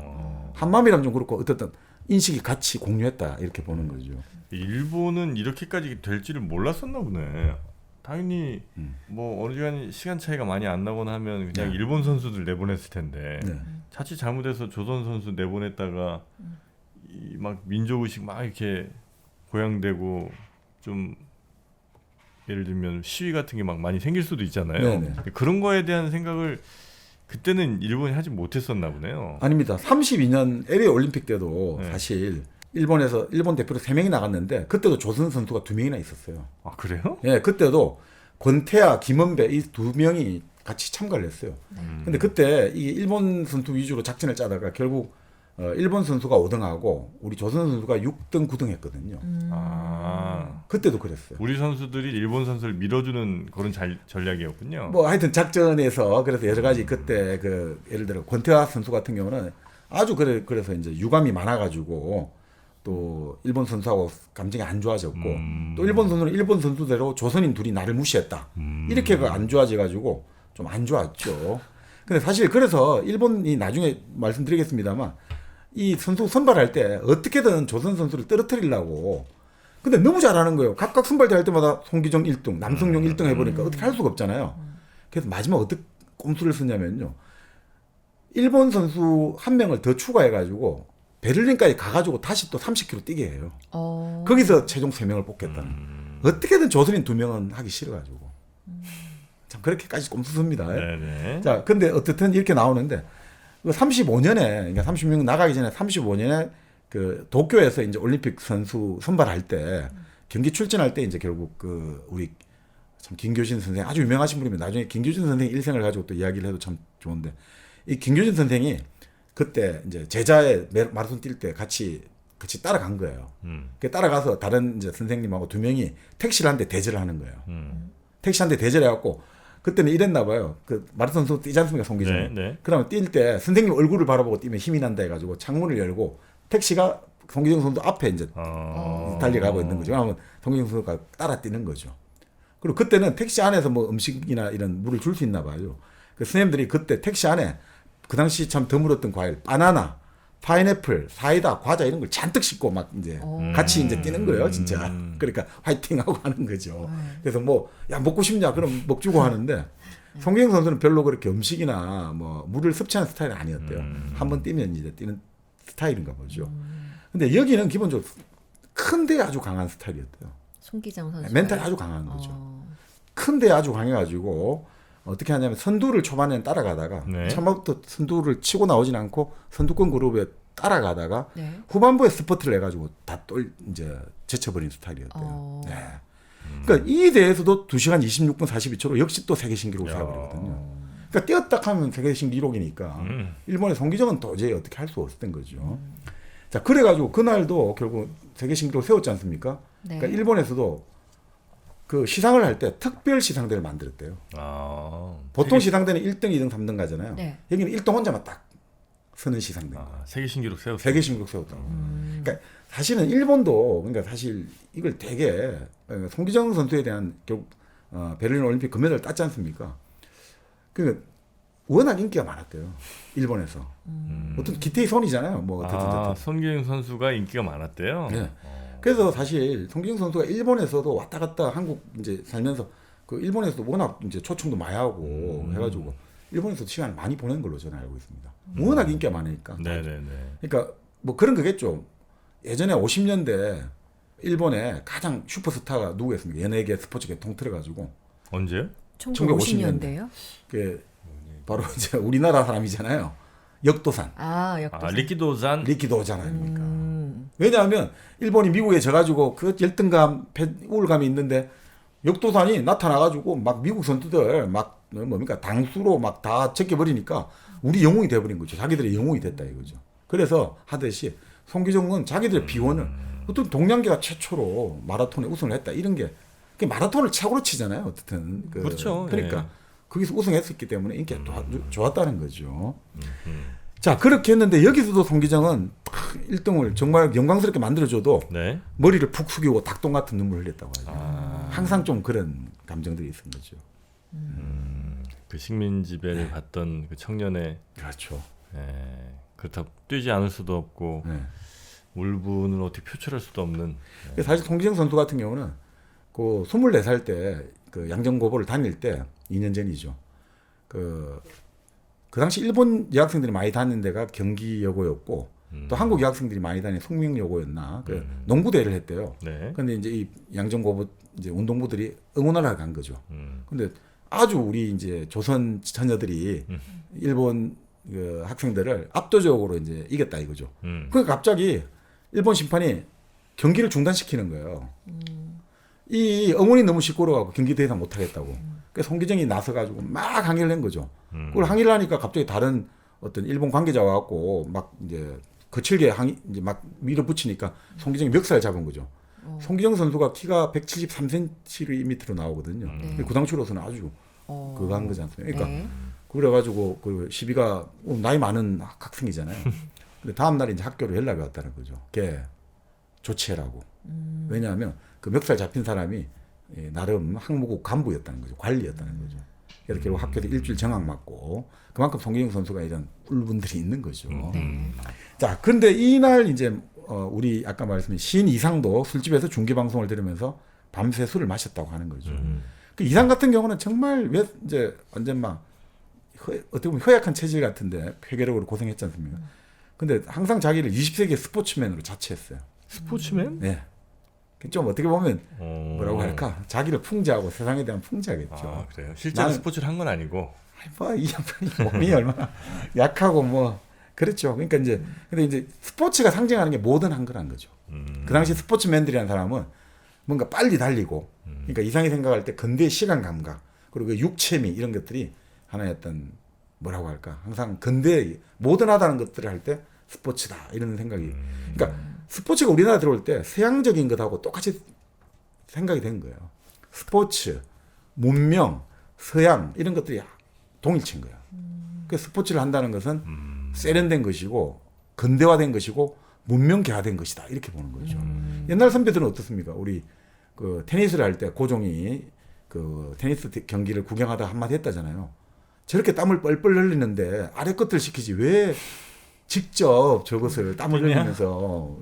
한마음이라면 좀 그렇고 어떻든 인식이 같이 공유했다 이렇게 보는 거죠. 일본은 이렇게까지 될지를 몰랐었나 보네. 당연히 뭐 어느 시간 차이가 많이 안 나거나 하면 그냥 네. 일본 선수들 내보냈을 텐데 네. 자칫 잘못해서 조선 선수 내보냈다가 이 막 민족의식 막 이렇게 고양되고 좀 예를 들면 시위 같은 게 막 많이 생길 수도 있잖아요. 네네. 그런 거에 대한 생각을 그때는 일본이 하지 못했었나 보네요. 아닙니다. 32년 LA 올림픽 때도 네. 사실 일본에서 일본 대표로 3명이 나갔는데 그때도 조선 선수가 2명이나 있었어요. 아 그래요? 예, 그때도 권태야, 김원배 이 2명이 같이 참가를 했어요. 근데 그때 이 일본 선수 위주로 작전을 짜다가 결국 일본 선수가 5등하고 우리 조선 선수가 6등, 9등 했거든요. 아 그때도 그랬어요. 우리 선수들이 일본 선수를 밀어주는 그런 전략이었군요. 뭐 하여튼 작전에서 그래서 여러 가지 그때 그 예를 들어 권태하 선수 같은 경우는 아주 그래서 이제 유감이 많아가지고 또 일본 선수하고 감정이 안 좋아졌고 또 일본 선수는 일본 선수대로 조선인 둘이 나를 무시했다 이렇게 안 좋아져가지고 좀 안 좋았죠. 근데 사실 그래서 일본이 나중에 말씀드리겠습니다만 이 선수 선발할 때 어떻게든 조선 선수를 떨어뜨리려고 근데 너무 잘하는 거예요. 각각 선발대 할 때마다 송기정 1등, 남성용 1등 해보니까 어떻게 할 수가 없잖아요. 그래서 마지막 어떻게 꼼수를 쓰냐면요. 일본 선수 한 명을 더 추가해가지고 베를린까지 가가지고 다시 또 30km 뛰게 해요. 거기서 최종 3명을 뽑겠다는. 어떻게든 조선인 2명은 하기 싫어가지고. 참 그렇게까지 꼼수 씁니다. 네네. 자, 근데 어쨌든 이렇게 나오는데 35년에 그러니까 36년 나가기 전에 35년에 그 도쿄에서 이제 올림픽 선수 선발할 때 경기 출전할 때 이제 결국 그 우리 참 김교진 선생 아주 유명하신 분입니다. 나중에 김교진 선생 일생을 가지고 또 이야기를 해도 참 좋은데 이 김교진 선생이 그때 이제 제자의 마라톤 뛸 때 같이 따라간 거예요. 그 따라가서 다른 이제 선생님하고 2명이 택시를 한 대 대절을 하는 거예요. 택시 한 대 대절해갖고 그때는 이랬나 봐요. 그 마라톤 선수 뛰지 않습니까, 송기정? 네, 네. 그러면 뛸 때 선생님 얼굴을 바라보고 뛰면 힘이 난다 해가지고 창문을 열고 택시가 송기정 선수 앞에 이제 달려가고 있는 거죠. 그러면 송기정 선수가 따라 뛰는 거죠. 그리고 그때는 택시 안에서 뭐 음식이나 이런 물을 줄 수 있나 봐요. 그 선생님들이 그때 택시 안에 그 당시 참 드물었던 과일, 바나나, 파인애플, 사이다, 과자 이런 걸 잔뜩 싣고 막 이제 같이 이제 뛰는 거예요, 진짜. 그러니까 화이팅하고 하는 거죠. 그래서 뭐 야 먹고 싶냐 그럼 먹주고 하는데 송기영 선수는 별로 그렇게 음식이나 뭐 물을 섭취하는 스타일이 아니었대요. 한번 뛰면 이제 뛰는 스타일인가 보죠. 근데 여기는 기본적으로 큰데 아주 강한 스타일이었대요. 송기정 선수 멘탈이 아주 강한 거죠. 큰데 아주 강해가지고 어떻게 하냐면 선두를 초반에는 따라가다가 네. 처음부터 선두를 치고 나오진 않고 선두권 그룹에 따라가다가 네. 후반부에 스퍼트를 해가지고 다 이제 제쳐버린 스타일이었대요. 네. 그러니까 이 대회에서도 2시간 26분 42초로 역시 또 세계 신기록을 세워버리거든요. 그러니까 뛰었다 하면 세계 신기록이니까 일본의 송기정은 도저히 어떻게 할 수 없었던 거죠. 자, 그래가지고 그날도 결국 세계 신기록을 세웠지 않습니까? 네. 그러니까 일본에서도 그 시상을 할 때 특별 시상대를 만들었대요. 아, 보통 시상대는 1등, 2등, 3등 가잖아요. 네. 여기는 1등 혼자만 딱 서는 시상대. 세계 신기록 세웠어. 세계 신기록 세웠다고. 그러니까 사실은 일본도 그러니까 사실 이걸 되게 송기정 선수에 대한 결국 베를린 올림픽 금메달 땄지 않습니까? 그 워낙 인기가 많았대요. 일본에서. 어떤 기태의 손이잖아요. 뭐 어쨌든. 손기영 선수가 인기가 많았대요. 네. 그래서 사실 송기영 선수가 일본에서도 왔다 갔다 한국 이제 살면서 그 일본에서도 워낙 이제 초청도 많이 하고 해가지고 일본에서 시간을 많이 보낸 걸로 저는 알고 있습니다. 워낙 인기가 많으니까. 네네네. 그러니까 뭐 그런 거겠죠. 예전에 50년대 일본에 가장 슈퍼스타가 누구였습니까? 연예계 스포츠계 통틀어가지고 언제요? 1950년대요? 그 바로 이제 우리나라 사람이잖아요. 역도산. 역도산. 리키도산. 리키도산 아닙니까? 왜냐하면 일본이 미국에 져가지고 그 열등감, 우울감이 있는데 역도산이 나타나가지고 막 미국 선수들 막 뭡니까 당수로 막 다 제껴버리니까 우리 영웅이 돼버린 거죠. 자기들의 영웅이 됐다 이거죠. 그래서 하듯이 송기정은 자기들의 비원을 어떤 동양계가 최초로 마라톤에 우승을 했다 이런 게 마라톤을 최고로 치잖아요. 어쨌든 그렇죠. 그러니까 예. 거기서 우승했었기 때문에 인기가 좋았다는 거죠. 자 그렇게 했는데 여기서도 송기정은 1등을 정말 영광스럽게 만들어줘도 네. 머리를 푹 숙이고 닭똥 같은 눈물을 흘렸다고 하죠. 항상 좀 그런 감정들이 있는 거죠. 그 식민 지배를 받던 그 청년의 그렇죠. 그렇다고 뛰지 않을 수도 없고 네. 울분을 어떻게 표출할 수도 없는. 사실 송기정 선수 같은 경우는 그 24살 때 그 양정고보를 다닐 때 2년 전이죠. 그 당시 일본 여학생들이 많이 다니는 데가 경기여고였고 또 한국 여학생들이 많이 다니는 숙명여고였나 그 농구대회를 했대요. 네. 근데 이제 이 양정고보 이제 운동부들이 응원하러 간 거죠. 근데 아주 우리 이제 조선 처녀들이 일본 그 학생들을 압도적으로 이제 이겼다 이거죠. 그러니까 갑자기 일본 심판이 경기를 중단시키는 거예요. 이 응원이 너무 시끄러워가지고 경기 더 이상 못 하겠다고. 그래서 송기정이 나서가지고 막 항의를 한 거죠. 그걸 항의를 하니까 갑자기 다른 어떤 일본 관계자가 갖고 막 이제 거칠게 이제 막 밀어붙이니까 송기정이 멱살 잡은 거죠. 송기정 선수가 키가 173cm로 나오거든요. 구당추로서는 아주 그거 한 거지 않습니까? 그러니까 네. 그래가지고 그 시비가 나이 많은 학생이잖아요. 근데 다음 날 이제 학교로 연락이 왔다는 거죠. 걔 조치해라고. 왜냐하면 그 멱살 잡힌 사람이 나름 항무국 간부였다는 거죠. 관리였다는 거죠. 그래서 결국 학교에서 일주일 정학 맞고 그만큼 송기정 선수가 이런 울분들이 있는 거죠. 자, 그런데 이날 이제 우리 아까 말씀드린 시인 이상도 술집에서 중계 방송을 들으면서 밤새 술을 마셨다고 하는 거죠. 그 이상 같은 경우는 정말 왜 이제 완전 막 어떻게 보면 허약한 체질 같은데 폐결핵으로 고생했지 않습니까? 근데 항상 자기를 20세기 스포츠맨으로 자처했어요. 스포츠맨? 네. 좀 어떻게 보면 뭐라고 할까? 자기를 풍자하고 세상에 대한 풍자겠죠. 아, 그래요. 실제로 스포츠를 한 건 아니고. 이 양반이 몸이 얼마나 약하고 뭐 그렇죠. 그러니까 이제 근데 이제 스포츠가 상징하는 게 모던한 거란 거죠. 그 당시 스포츠맨들이라는 사람은 뭔가 빨리 달리고, 그러니까 이상이 생각할 때 근대의 시간 감각 그리고 그 육체미 이런 것들이 하나의 어떤 뭐라고 할까? 항상 근대 모던하다는 것들을 할 때 스포츠다 이런 생각이. 그러니까 스포츠가 우리나라 들어올 때 서양적인 것하고 똑같이 생각이 된 거예요. 스포츠, 문명, 서양 이런 것들이 동일체인 거예요. 그 스포츠를 한다는 것은 세련된 것이고 근대화된 것이고 문명계화된 것이다 이렇게 보는 거죠. 옛날 선배들은 어떻습니까? 우리 그 테니스를 할 때 고종이 그 테니스 경기를 구경하다 한마디 했다잖아요. 저렇게 땀을 뻘뻘 흘리는데 아래 것들 시키지 왜 직접 저것을 땀을 흘리면서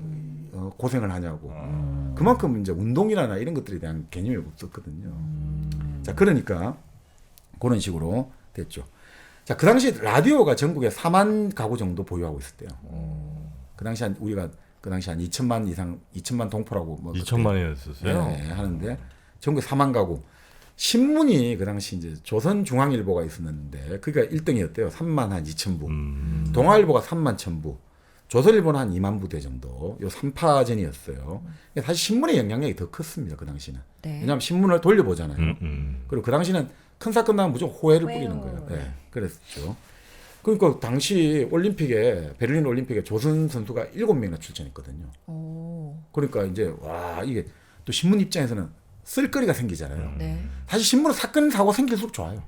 고생을 하냐고. 그만큼 이제 운동이나 이런 것들에 대한 개념이 없었거든요. 자, 그러니까 그런 식으로 됐죠. 자, 그 당시 라디오가 전국에 4만 가구 정도 보유하고 있었대요. 그 당시 우리가 그 당시 한 2천만 이상, 2천만 동포라고 뭐 2천만이었었어요. 네, 하는데 전국에 4만 가구. 신문이 그 당시 이제 조선중앙일보가 있었는데 그게 1등이었대요. 3만 한 2천 부. 동아일보가 3만 1천 부. 조선일보는 한 2만 부대 정도. 요 3파전이었어요. 사실 신문의 영향력이 더 컸습니다. 그 당시는. 네. 왜냐하면 신문을 돌려보잖아요. 그리고 그 당시는 큰 사건 나면 무조건 호해를 뿌리는 거예요. 네, 그랬죠. 그러니까 당시 올림픽에 베를린 올림픽에 조선 선수가 7명이나 출전했거든요. 오. 그러니까 이제 와 이게 또 신문 입장에서는 쓸거리가 생기잖아요. 네. 사실 신문은 사건 사고 생길수록 좋아요.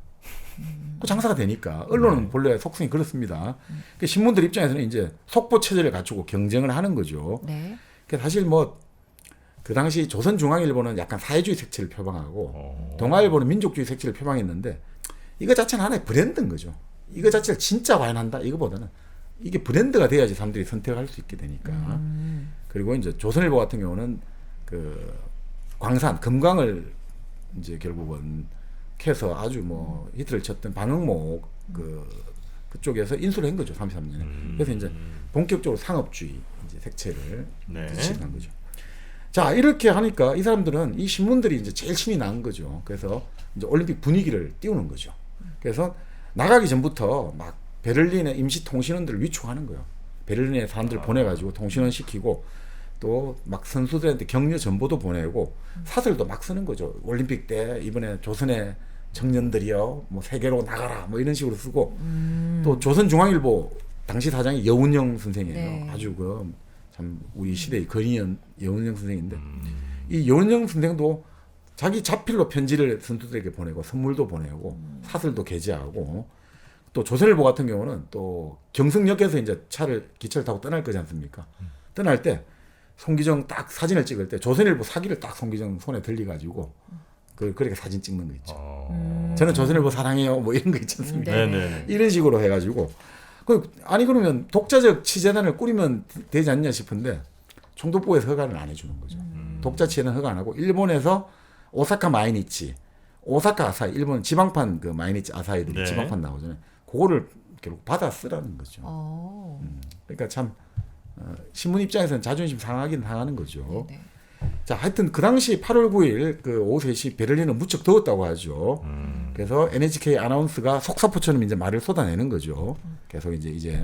그 장사가 되니까 언론은 본래 속성이 그렇습니다. 그 신문들 입장에서는 이제 속보 체제를 갖추고 경쟁을 하는 거죠. 네. 그 사실 뭐 그 당시 조선중앙일보는 약간 사회주의 색채를 표방하고 동아일보는 민족주의 색채를 표방했는데 이거 자체는 하나의 브랜드인 거죠. 이거 자체를 진짜 과연한다 이거보다는 이게 브랜드가 돼야지 사람들이 선택할 수 있게 되니까. 그리고 이제 조선일보 같은 경우는 그 광산 금광을 이제 결국은 캐서 아주 뭐 히트를 쳤던 방흥목 그쪽에서 인수를 한 거죠. 33년에. 그래서 이제 본격적으로 상업주의 이제 색채를 네. 비치한 거죠. 자, 이렇게 하니까 이 사람들은 이 신문들이 이제 제일 신이 난 거죠. 그래서 이제 올림픽 분위기를 띄우는 거죠. 그래서 나가기 전부터 막 베를린의 임시 통신원들을 위촉하는 거예요. 베를린에 사람들 보내가지고 통신원 시키고 또 막 선수들한테 격려 전보도 보내고 사설도 막 쓰는 거죠. 올림픽 때 이번에 조선의 청년들이요, 뭐 세계로 나가라, 뭐 이런 식으로 쓰고 또 조선중앙일보 당시 사장이 여운영 선생이에요. 네. 아주 그 참 우리 시대의 거인이었 여운영 선생인데 이 여운영 선생도 자기 자필로 편지를 선수들에게 보내고 선물도 보내고 사설도 게재하고 또 조선일보 같은 경우는 또 경성역에서 이제 기차를 타고 떠날 거지 않습니까? 떠날 때 송기정 딱 사진을 찍을 때 조선일보 사기를 딱 송기정 손에 들려가지고 그렇게 사진 찍는 거 있죠. 저는 조선일보 사랑해요 뭐 이런 거 있지 않습니까? 네네. 이런 식으로 해가지고 아니 그러면 독자적 취재단을 꾸리면 되지 않냐 싶은데 총독부에서 허가를 안 해주는 거죠. 독자 취재는 허가 안 하고 일본에서 오사카 마이니치, 오사카 아사히, 일본 지방판 그 마이니치 아사히들이 네. 지방판 나오잖아요. 그거를 결국 받아 쓰라는 거죠. 그러니까 참 신문 입장에서는 자존심 상하긴 상하는 거죠. 네. 자, 하여튼 그 당시 8월 9일 그 오후 3시 베를린은 무척 더웠다고 하죠. 그래서 NHK 아나운서가 속사포처럼 이제 말을 쏟아내는 거죠. 계속 이제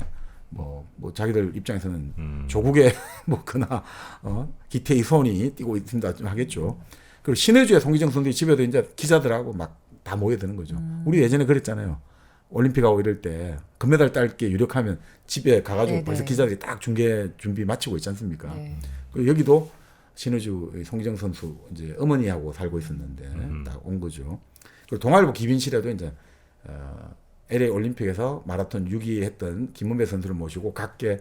뭐 자기들 입장에서는 조국의 뭐 그나 기태의 손이 띄고 있습니다 좀 하겠죠. 그리고 신의주의 송기정 선수의 집에도 이제 기자들하고 막 다 모여드는 거죠. 우리 예전에 그랬잖아요. 올림픽하고 이럴 때 금메달 딸게 유력하면 집에 가가지고 네네. 벌써 기자들이 딱 중계 준비 마치고 있지 않습니까? 네. 그리고 여기도 신의주 송기정 선수 이제 어머니하고 살고 있었는데 딱 온 거죠. 그리고 동아일보 기빈실에도 이제 LA 올림픽에서 마라톤 6위 했던 김문배 선수를 모시고 각계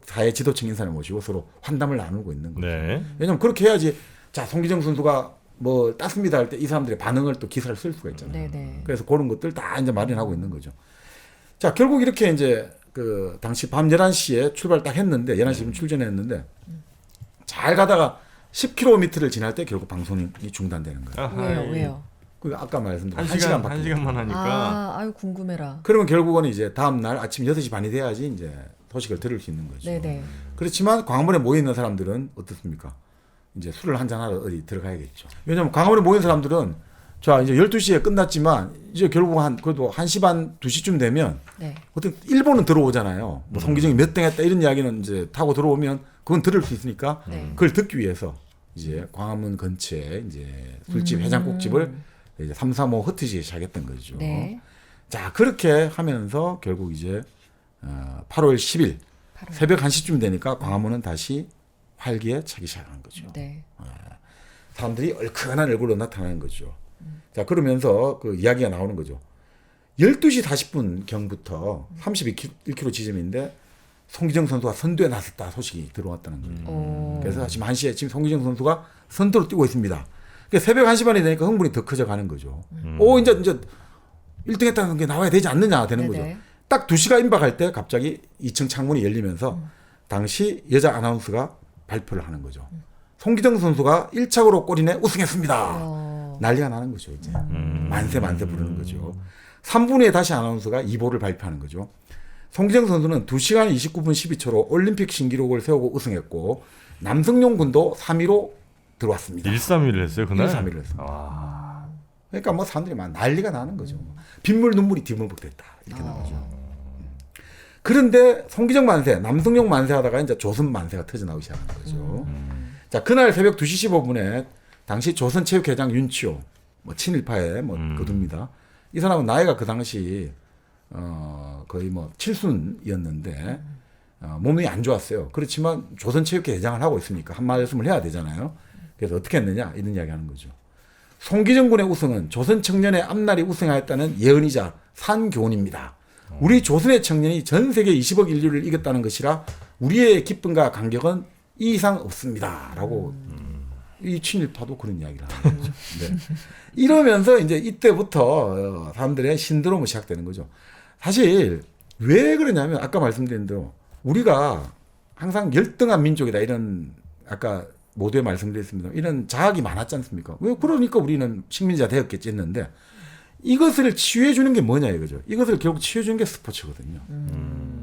사회 지도층 인사를 모시고 서로 환담을 나누고 있는 거죠. 네. 왜냐하면 그렇게 해야지 자 송기정 선수가 뭐 땄습니다 할 때 이 사람들의 반응을 또 기사를 쓸 수가 있잖아요. 네네. 그래서 그런 것들 다 이제 마련하고 있는 거죠. 자, 결국 이렇게 이제 그 당시 밤 11시에 출발 딱 했는데 11시면 출전했는데 잘 가다가 10km를 지날 때 결국 방송이 중단되는 거예요. 왜요? 그 아까 말씀드린 한 시간 1시간밖에. 한 시간만 하니까. 아유 궁금해라. 그러면 결국은 이제 다음 날 아침 6시 반이 돼야지 이제 소식을 들을 수 있는 거죠. 네네. 그렇지만 광화문에 모여 있는 사람들은 어떻습니까? 이제 술을 한잔 하러 어디 들어가야겠죠. 왜냐하면 광화문에 모인 사람들은 자 이제 12시에 끝났지만 이제 결국 그래도 1시 반 2시쯤 되면 네. 어떤 일본은 들어오잖아요. 뭐 송기정이 몇 등 했다 이런 이야기는 이제 타고 들어오면 그건 들을 수 있으니까 네. 그걸 듣기 위해서 이제 광화문 근처에 이제 술집 해장국집을 이제 335 흩어지기 시작했던 거죠. 네. 자 그렇게 하면서 결국 이제 8월 10일 새벽 1시쯤 되니까 광화문은 다시 활기에 차기 시작한 거죠. 네. 사람들이 얼큰한 얼굴로 나타나는 거죠. 자 그러면서 그 이야기가 나오는 거죠. 12시 40분 경부터 31km 지점인데 송기정 선수가 선두에 나섰다 소식이 들어왔다는 거예요. 그래서 지금 1시에 지금 송기정 선수가 선두로 뛰고 있습니다. 그러니까 새벽 1시 반이 되니까 흥분이 더 커져 가는 거죠. 이제 1등 했다는 게 나와야 되지 않느냐 되는 네네. 거죠. 딱 2시가 임박할 때 갑자기 2층 창문이 열리면서 당시 여자 아나운서가 발표를 하는 거죠. 송기정 선수가 1착으로 골인에 우승했습니다. 난리가 나는 거죠. 이제 만세 부르는 거죠. 3분 후에 다시 아나운서가 2보를 발표하는 거죠. 송기정 선수는 2시간 29분 12초로 올림픽 신기록을 세우고 우승했고 남성용군도 3위로 들어왔습니다. 1-3-1을 했어요 그날? 1-3-1을 했습니다. 와. 그러니까 뭐 사람들이 막 난리가 나는 거죠. 빗물 눈물이 뒤물벅됐다 이렇게 나오죠. 그런데 송기정 만세, 남성용 만세 하다가 이제 조선 만세가 터져 나오기 시작하는 거죠. 자, 그날 새벽 2시 15분에 당시 조선체육회장 윤치호, 뭐 친일파의 뭐 거두입니다. 이 사람은 나이가 그 당시 거의 뭐 7순이었는데 몸이 안 좋았어요. 그렇지만 조선체육회장을 하고 있으니까 한 말씀을 해야 되잖아요. 그래서 어떻게 했느냐 이런 이야기 하는 거죠. 송기정 군의 우승은 조선 청년의 앞날이 우승하였다는 예언이자 산교훈입니다. 우리 조선의 청년이 전 세계 20억 인류를 이겼다는 것이라 우리의 기쁨과 감격은 이 이상 없습니다. 라고 이 친일파도 그런 이야기를 하는 거죠. 네. 이러면서 이제 이때부터 사람들의 신드롬이 시작되는 거죠. 사실 왜 그러냐면 아까 말씀드린 대로 우리가 항상 열등한 민족이다 이런 아까 모두에 말씀드렸습니다. 이런 자학이 많았지 않습니까? 왜 그러니까 우리는 식민지가 되었겠지 했는데 이것을 치유해 주는 게 뭐냐 이거죠. 이것을 결국 치유해 주는 게 스포츠거든요.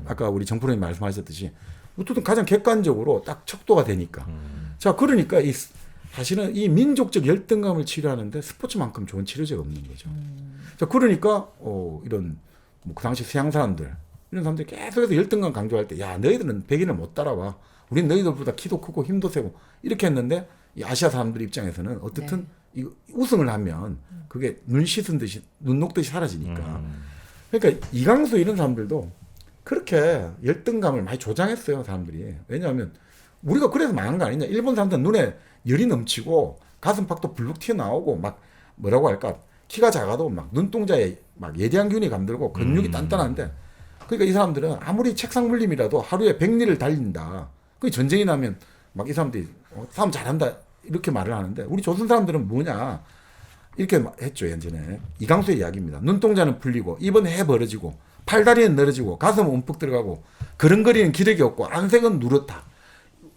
아까 우리 정프로님 말씀하셨듯이 어쨌든 가장 객관적으로 딱 척도가 되니까. 자, 그러니까 사실은 이 민족적 열등감을 치료하는데 스포츠만큼 좋은 치료제가 없는 거죠. 자, 그러니까 이런 뭐 그 당시 서양 사람들 이런 사람들이 계속해서 열등감 강조할 때 야 너희들은 백인을 못 따라와. 우린 너희들보다 키도 크고 힘도 세고 이렇게 했는데 이 아시아 사람들 입장에서는 어떻든 이 우승을 하면 그게 눈 씻은 듯이 눈 녹듯이 사라지니까. 그러니까 이강수 이런 사람들도 그렇게 열등감을 많이 조장했어요 사람들이. 왜냐하면 우리가 그래서 망한 거 아니냐. 일본 사람들은 눈에 열이 넘치고 가슴팍도 불룩 튀어나오고 막 뭐라고 할까 키가 작아도 막 눈동자에 막 예리한 균이 감들고 근육이 단단한데 그러니까 이 사람들은 아무리 책상 물림이라도 하루에 100리를 달린다. 그 전쟁이 나면 막 이 사람들이 싸움 잘한다 이렇게 말을 하는데 우리 조선 사람들은 뭐냐 이렇게 했죠 예전에. 이강수의 이야기입니다. 눈동자는 풀리고 입은 해 벌어지고 팔다리는 늘어지고 가슴은 움푹 들어가고 그릉거리는 기력이 없고 안색은 누렇다.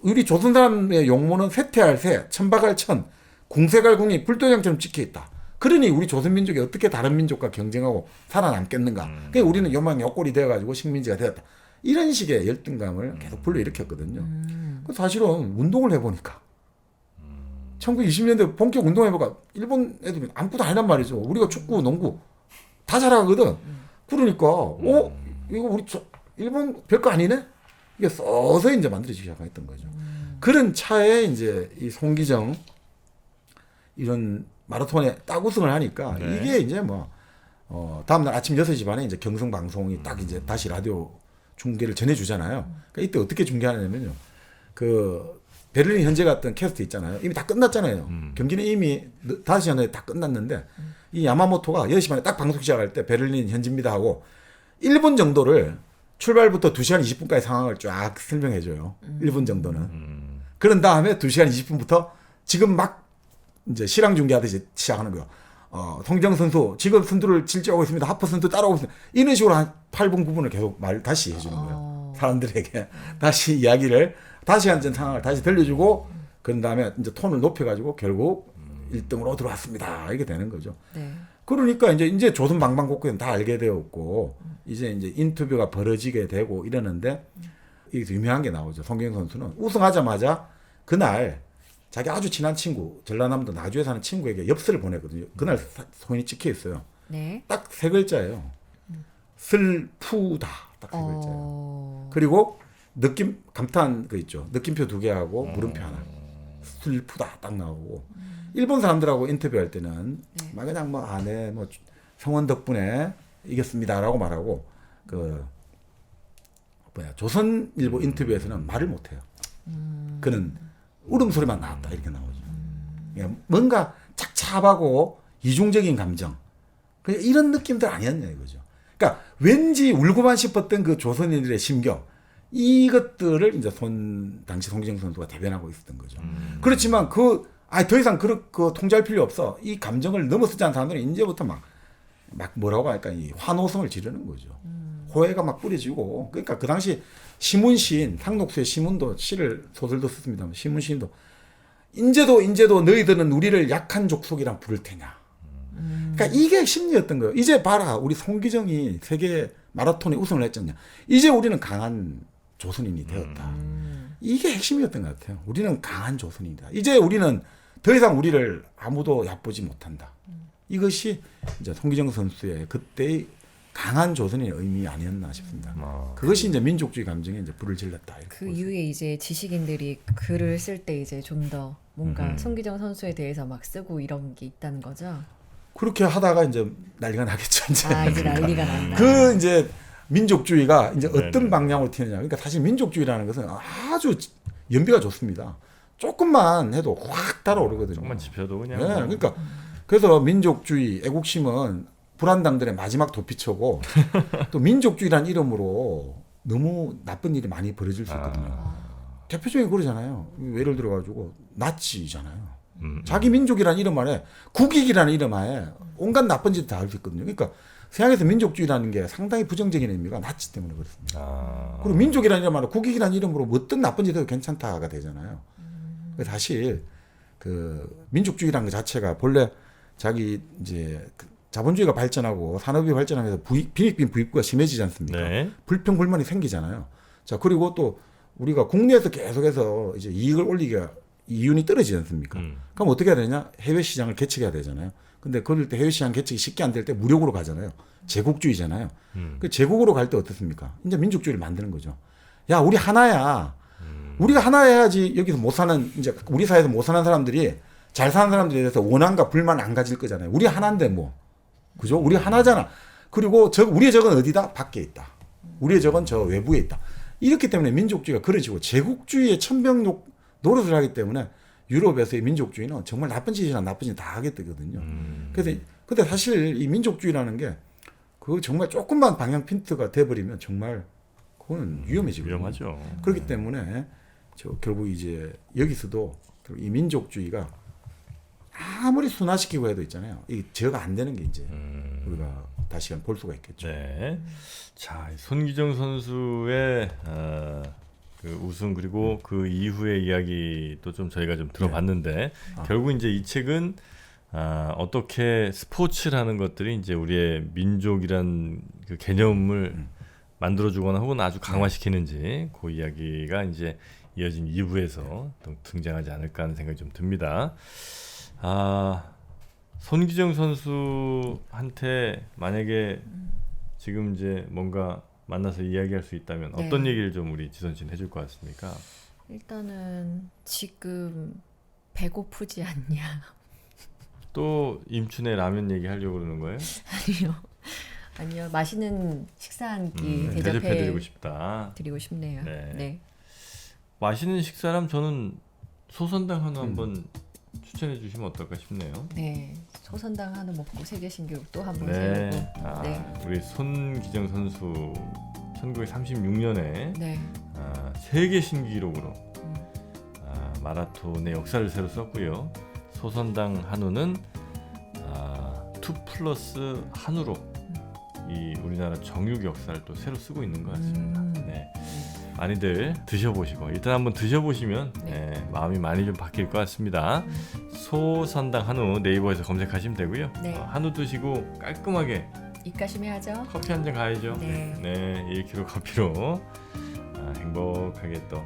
우리 조선 사람의 용모는 쇠퇴할 쇠, 천박할 천, 궁색할 궁이 불도장처럼 찍혀있다. 그러니 우리 조선 민족이 어떻게 다른 민족과 경쟁하고 살아남겠는가. 그러니까 우리는 요만 요꼴이 되어가지고 식민지가 되었다. 이런 식의 열등감을 계속 불러일으켰거든요. 사실은 운동을 해보니까 1920년대 본격 운동해보니까 일본 애들이 아무것도 아니란 말이죠. 우리가 축구, 농구 다 잘하거든. 그러니까 이거 우리 일본 별거 아니네? 이게 서서히 이제 만들어지기 시작했던 거죠. 그런 차에 이제 이 송기정 이런 마라톤에 딱 우승을 하니까 이게 이제 뭐 다음날 아침 6시 반에 이제 경성 방송이 딱 이제 다시 라디오 중계를 전해주잖아요. 그러니까 이때 어떻게 중계하냐면요. 그 베를린 현재 갔던 캐스트 있잖아요. 이미 다 끝났잖아요. 경기는 이미 5시 전에 다 끝났는데 이 야마모토가 6시 반에 딱 방송 시작할 때 베를린 현지입니다 하고 1분 정도를 출발부터 2시간 20분까지 상황을 쫙 설명해줘요. 1분 정도는. 그런 다음에 2시간 20분부터 지금 막 이제 실황 중계하듯이 시작하는 거예요. 송기정 선수 지금 선두를 질주하고 있습니다. 하퍼 선수 따라오고 있습니다. 이런 식으로 한 8분 9분을 계속 말 다시 해주는 거예요. 사람들에게 다시 이야기를 다시 한 전 상황을 다시 들려주고 그런 다음에 이제 톤을 높여가지고 결국 1등으로 들어왔습니다. 이게 되는 거죠. 네. 그러니까 이제 조선 방방곡곡은 다 알게 되었고 이제 인터뷰가 벌어지게 되고 이러는데 이게 유명한 게 나오죠. 송기정 선수는 우승하자마자 그날 자기 아주 친한 친구 전라남도 나주에 사는 친구에게 엽서를 보냈거든요. 그날 손이 찍혀 있어요. 네. 딱 3글자예요. 슬프다. 딱 3글자예요. 그리고 느낌 감탄 그 있죠. 느낌표 2개 하고 물음표 하나. 슬프다 딱 나오고. 일본 사람들하고 인터뷰할 때는 막 그냥 뭐 네 뭐 성원 덕분에 이겼습니다라고 말하고 그 조선일보 인터뷰에서는 말을 못 해요. 그는 울음소리만 나왔다 이렇게 나오죠. 그러니까 뭔가 착잡하고 이중적인 감정. 그냥 이런 느낌들 아니었냐 이거죠. 그러니까 왠지 울고만 싶었던 그 조선인들의 심경 이것들을 이제 당시 송기정 선수가 대변하고 있었던 거죠. 그렇지만 더 이상 그 통제할 필요 없어. 이 감정을 넘어서지 않은 사람들은 이제부터 막 뭐라고 할까 이 환호성을 지르는 거죠. 호해가 막 뿌려지고 그러니까 그 당시 시문시인 상록수의 시문도 시를 소설도 썼습니다만 시문시인도 인제도 너희들은 우리를 약한 족속이랑 부를 테냐. 그러니까 이게 심리였던 거예요. 이제 봐라 우리 송기정이 세계 마라톤에 우승을 했잖냐. 이제 우리는 강한 조선인이 되었다. 이게 핵심이었던 것 같아요. 우리는 강한 조선인이다. 이제 우리는 더 이상 우리를 아무도 얕보지 못한다. 이것이 이제 송기정 선수의 그때의 강한 조선인의 의미 아니었나 싶습니다. 그것이 이제 민족주의 감정에 이제 불을 질렀다. 그 이후에 이제 지식인들이 글을 쓸 때 이제 좀 더 뭔가 송기정 선수에 대해서 막 쓰고 이런 게 있다는 거죠. 그렇게 하다가 이제 난리가 나겠죠. 이제. 이제 난리가 났나. 그 이제 민족주의가 이제 어떤 네네. 방향으로 튀느냐. 그러니까 사실 민족주의라는 것은 아주 연비가 좋습니다. 조금만 해도 확 달아오르거든요. 조금만 짚혀도 그냥. 네, 뭐. 그러니까 그래서 민족주의, 애국심은 불안당들의 마지막 도피처고 또 민족주의라는 이름으로 너무 나쁜 일이 많이 벌어질 수 있거든요. 대표적인 그러잖아요. 예를 들어가지고 나치잖아요. 자기 민족이라는 이름 안에 국익이라는 이름 안에 온갖 나쁜 짓을 다 할 수 있거든요. 그러니까 서양에서 민족주의라는 게 상당히 부정적인 의미가 나치 때문에 그렇습니다. 그리고 민족이라는 이름 안에 국익이라는 이름으로 뭐 어떤 나쁜 짓 해도 괜찮다가 되잖아요. 사실 그 민족주의라는 것 자체가 본래 자기 이제 그 자본주의가 발전하고 산업이 발전하면서 빈익빈 부익부가 심해지지 않습니까? 네. 불평 불만이 생기잖아요. 자 그리고 또 우리가 국내에서 계속해서 이제 이익을 올리기가 이윤이 떨어지지 않습니까? 그럼 어떻게 해야 되냐? 해외 시장을 개척해야 되잖아요. 근데 그럴 때 해외 시장 개척이 쉽게 안 될 때 무력으로 가잖아요. 제국주의잖아요. 그 제국으로 갈 때 어떻습니까? 이제 민족주의를 만드는 거죠. 야, 우리 하나야. 우리가 하나 해야지 여기서 못 사는 이제 우리 사회에서 못 사는 사람들이 잘 사는 사람들에 대해서 원한과 불만 안 가질 거잖아요. 우리 하나인데 뭐. 그죠? 우리 하나잖아. 그리고 우리의 적은 어디다? 밖에 있다. 우리의 적은 저 외부에 있다. 이렇기 때문에 민족주의가 그려지고 제국주의의 천병 노릇을 하기 때문에 유럽에서의 민족주의는 정말 나쁜 짓이나 나쁜 짓 다 하게 되거든요. 그래서 근데 사실 이 민족주의라는 게 그 정말 조금만 방향 핀트가 돼버리면 정말 그거는 위험해지거든요. 위험하죠. 그렇기 때문에 결국 이제 여기서도 이 민족주의가 아무리 순화시키고 해도 있잖아요. 이 제어가 안 되는 게 이제 우리가 다시금 볼 수가 있겠죠. 네. 자, 손기정 선수의 그 우승 그리고 그 이후의 이야기도 좀 저희가 좀 들어봤는데 결국 이제 이 책은 어떻게 스포츠라는 것들이 이제 우리의 민족이란 그 개념을 만들어주거나 혹은 아주 강화시키는지 그 이야기가 이제 이어진 2부에서 등장하지 않을까 하는 생각이 좀 듭니다. 손기정 선수한테 만약에 지금 이제 뭔가 만나서 이야기할 수 있다면 네. 어떤 얘기를 좀 우리 지선 씨는 해줄 것 같습니까? 일단은 지금 배고프지 않냐? 또 임춘의 라면 얘기하려고 그러는 거예요? 아니요. 맛있는 식사 한 끼 대접해 대접해드리고 싶다. 드리고 싶네요. 네. 네. 맛있는 식사람 저는 소선당 한우 한번 추천해 주시면 어떨까 싶네요. 네. 소선당 한우 먹고 세계신기록 또 한번 네. 세우고. 네. 우리 손기정 선수 1936년에 네. 세계 신기록으로 마라톤의 역사를 새로 썼고요. 소선당 한우는 2+ 한우로 이 우리나라 정육 역사를 또 새로 쓰고 있는 것 같습니다. 네. 많이들 드셔보시고 일단 한번 드셔보시면 마음이 많이 좀 바뀔 것 같습니다. 소선당 한우 네이버에서 검색하시면 되고요. 네. 한우 드시고 깔끔하게 입가심해야죠. 커피 한 잔 가야죠. 네. 1kg 커피로 행복하게 또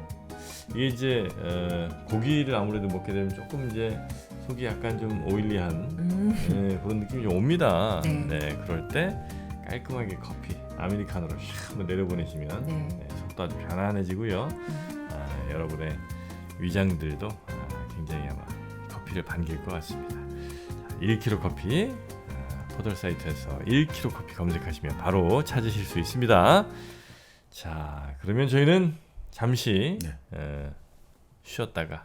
이게 이제 고기를 아무래도 먹게 되면 조금 이제 속이 약간 좀 오일리한 그런 느낌이 좀 옵니다. 네. 그럴 때 깔끔하게 커피 아메리카노로 샥 한번 내려보내시면 속도 아주 편안해지고요. 여러분의 위장들도 굉장히 아마 커피를 반길 것 같습니다. 1kg 커피 포털 사이트에서 1kg 커피 검색하시면 바로 찾으실 수 있습니다. 자, 그러면 저희는 잠시 쉬었다가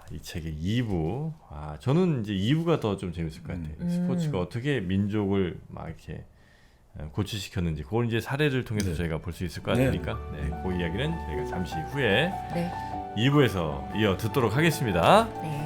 이 책의 2부. 저는 이제 2부가 더 좀 재밌을 것 같아요. 스포츠가 어떻게 민족을 막 이렇게 고취시켰는지 그걸 이제 사례를 통해서 저희가 볼 수 있을 것 같으니까 그 이야기는 저희가 잠시 후에 2부에서 이어 듣도록 하겠습니다. 네.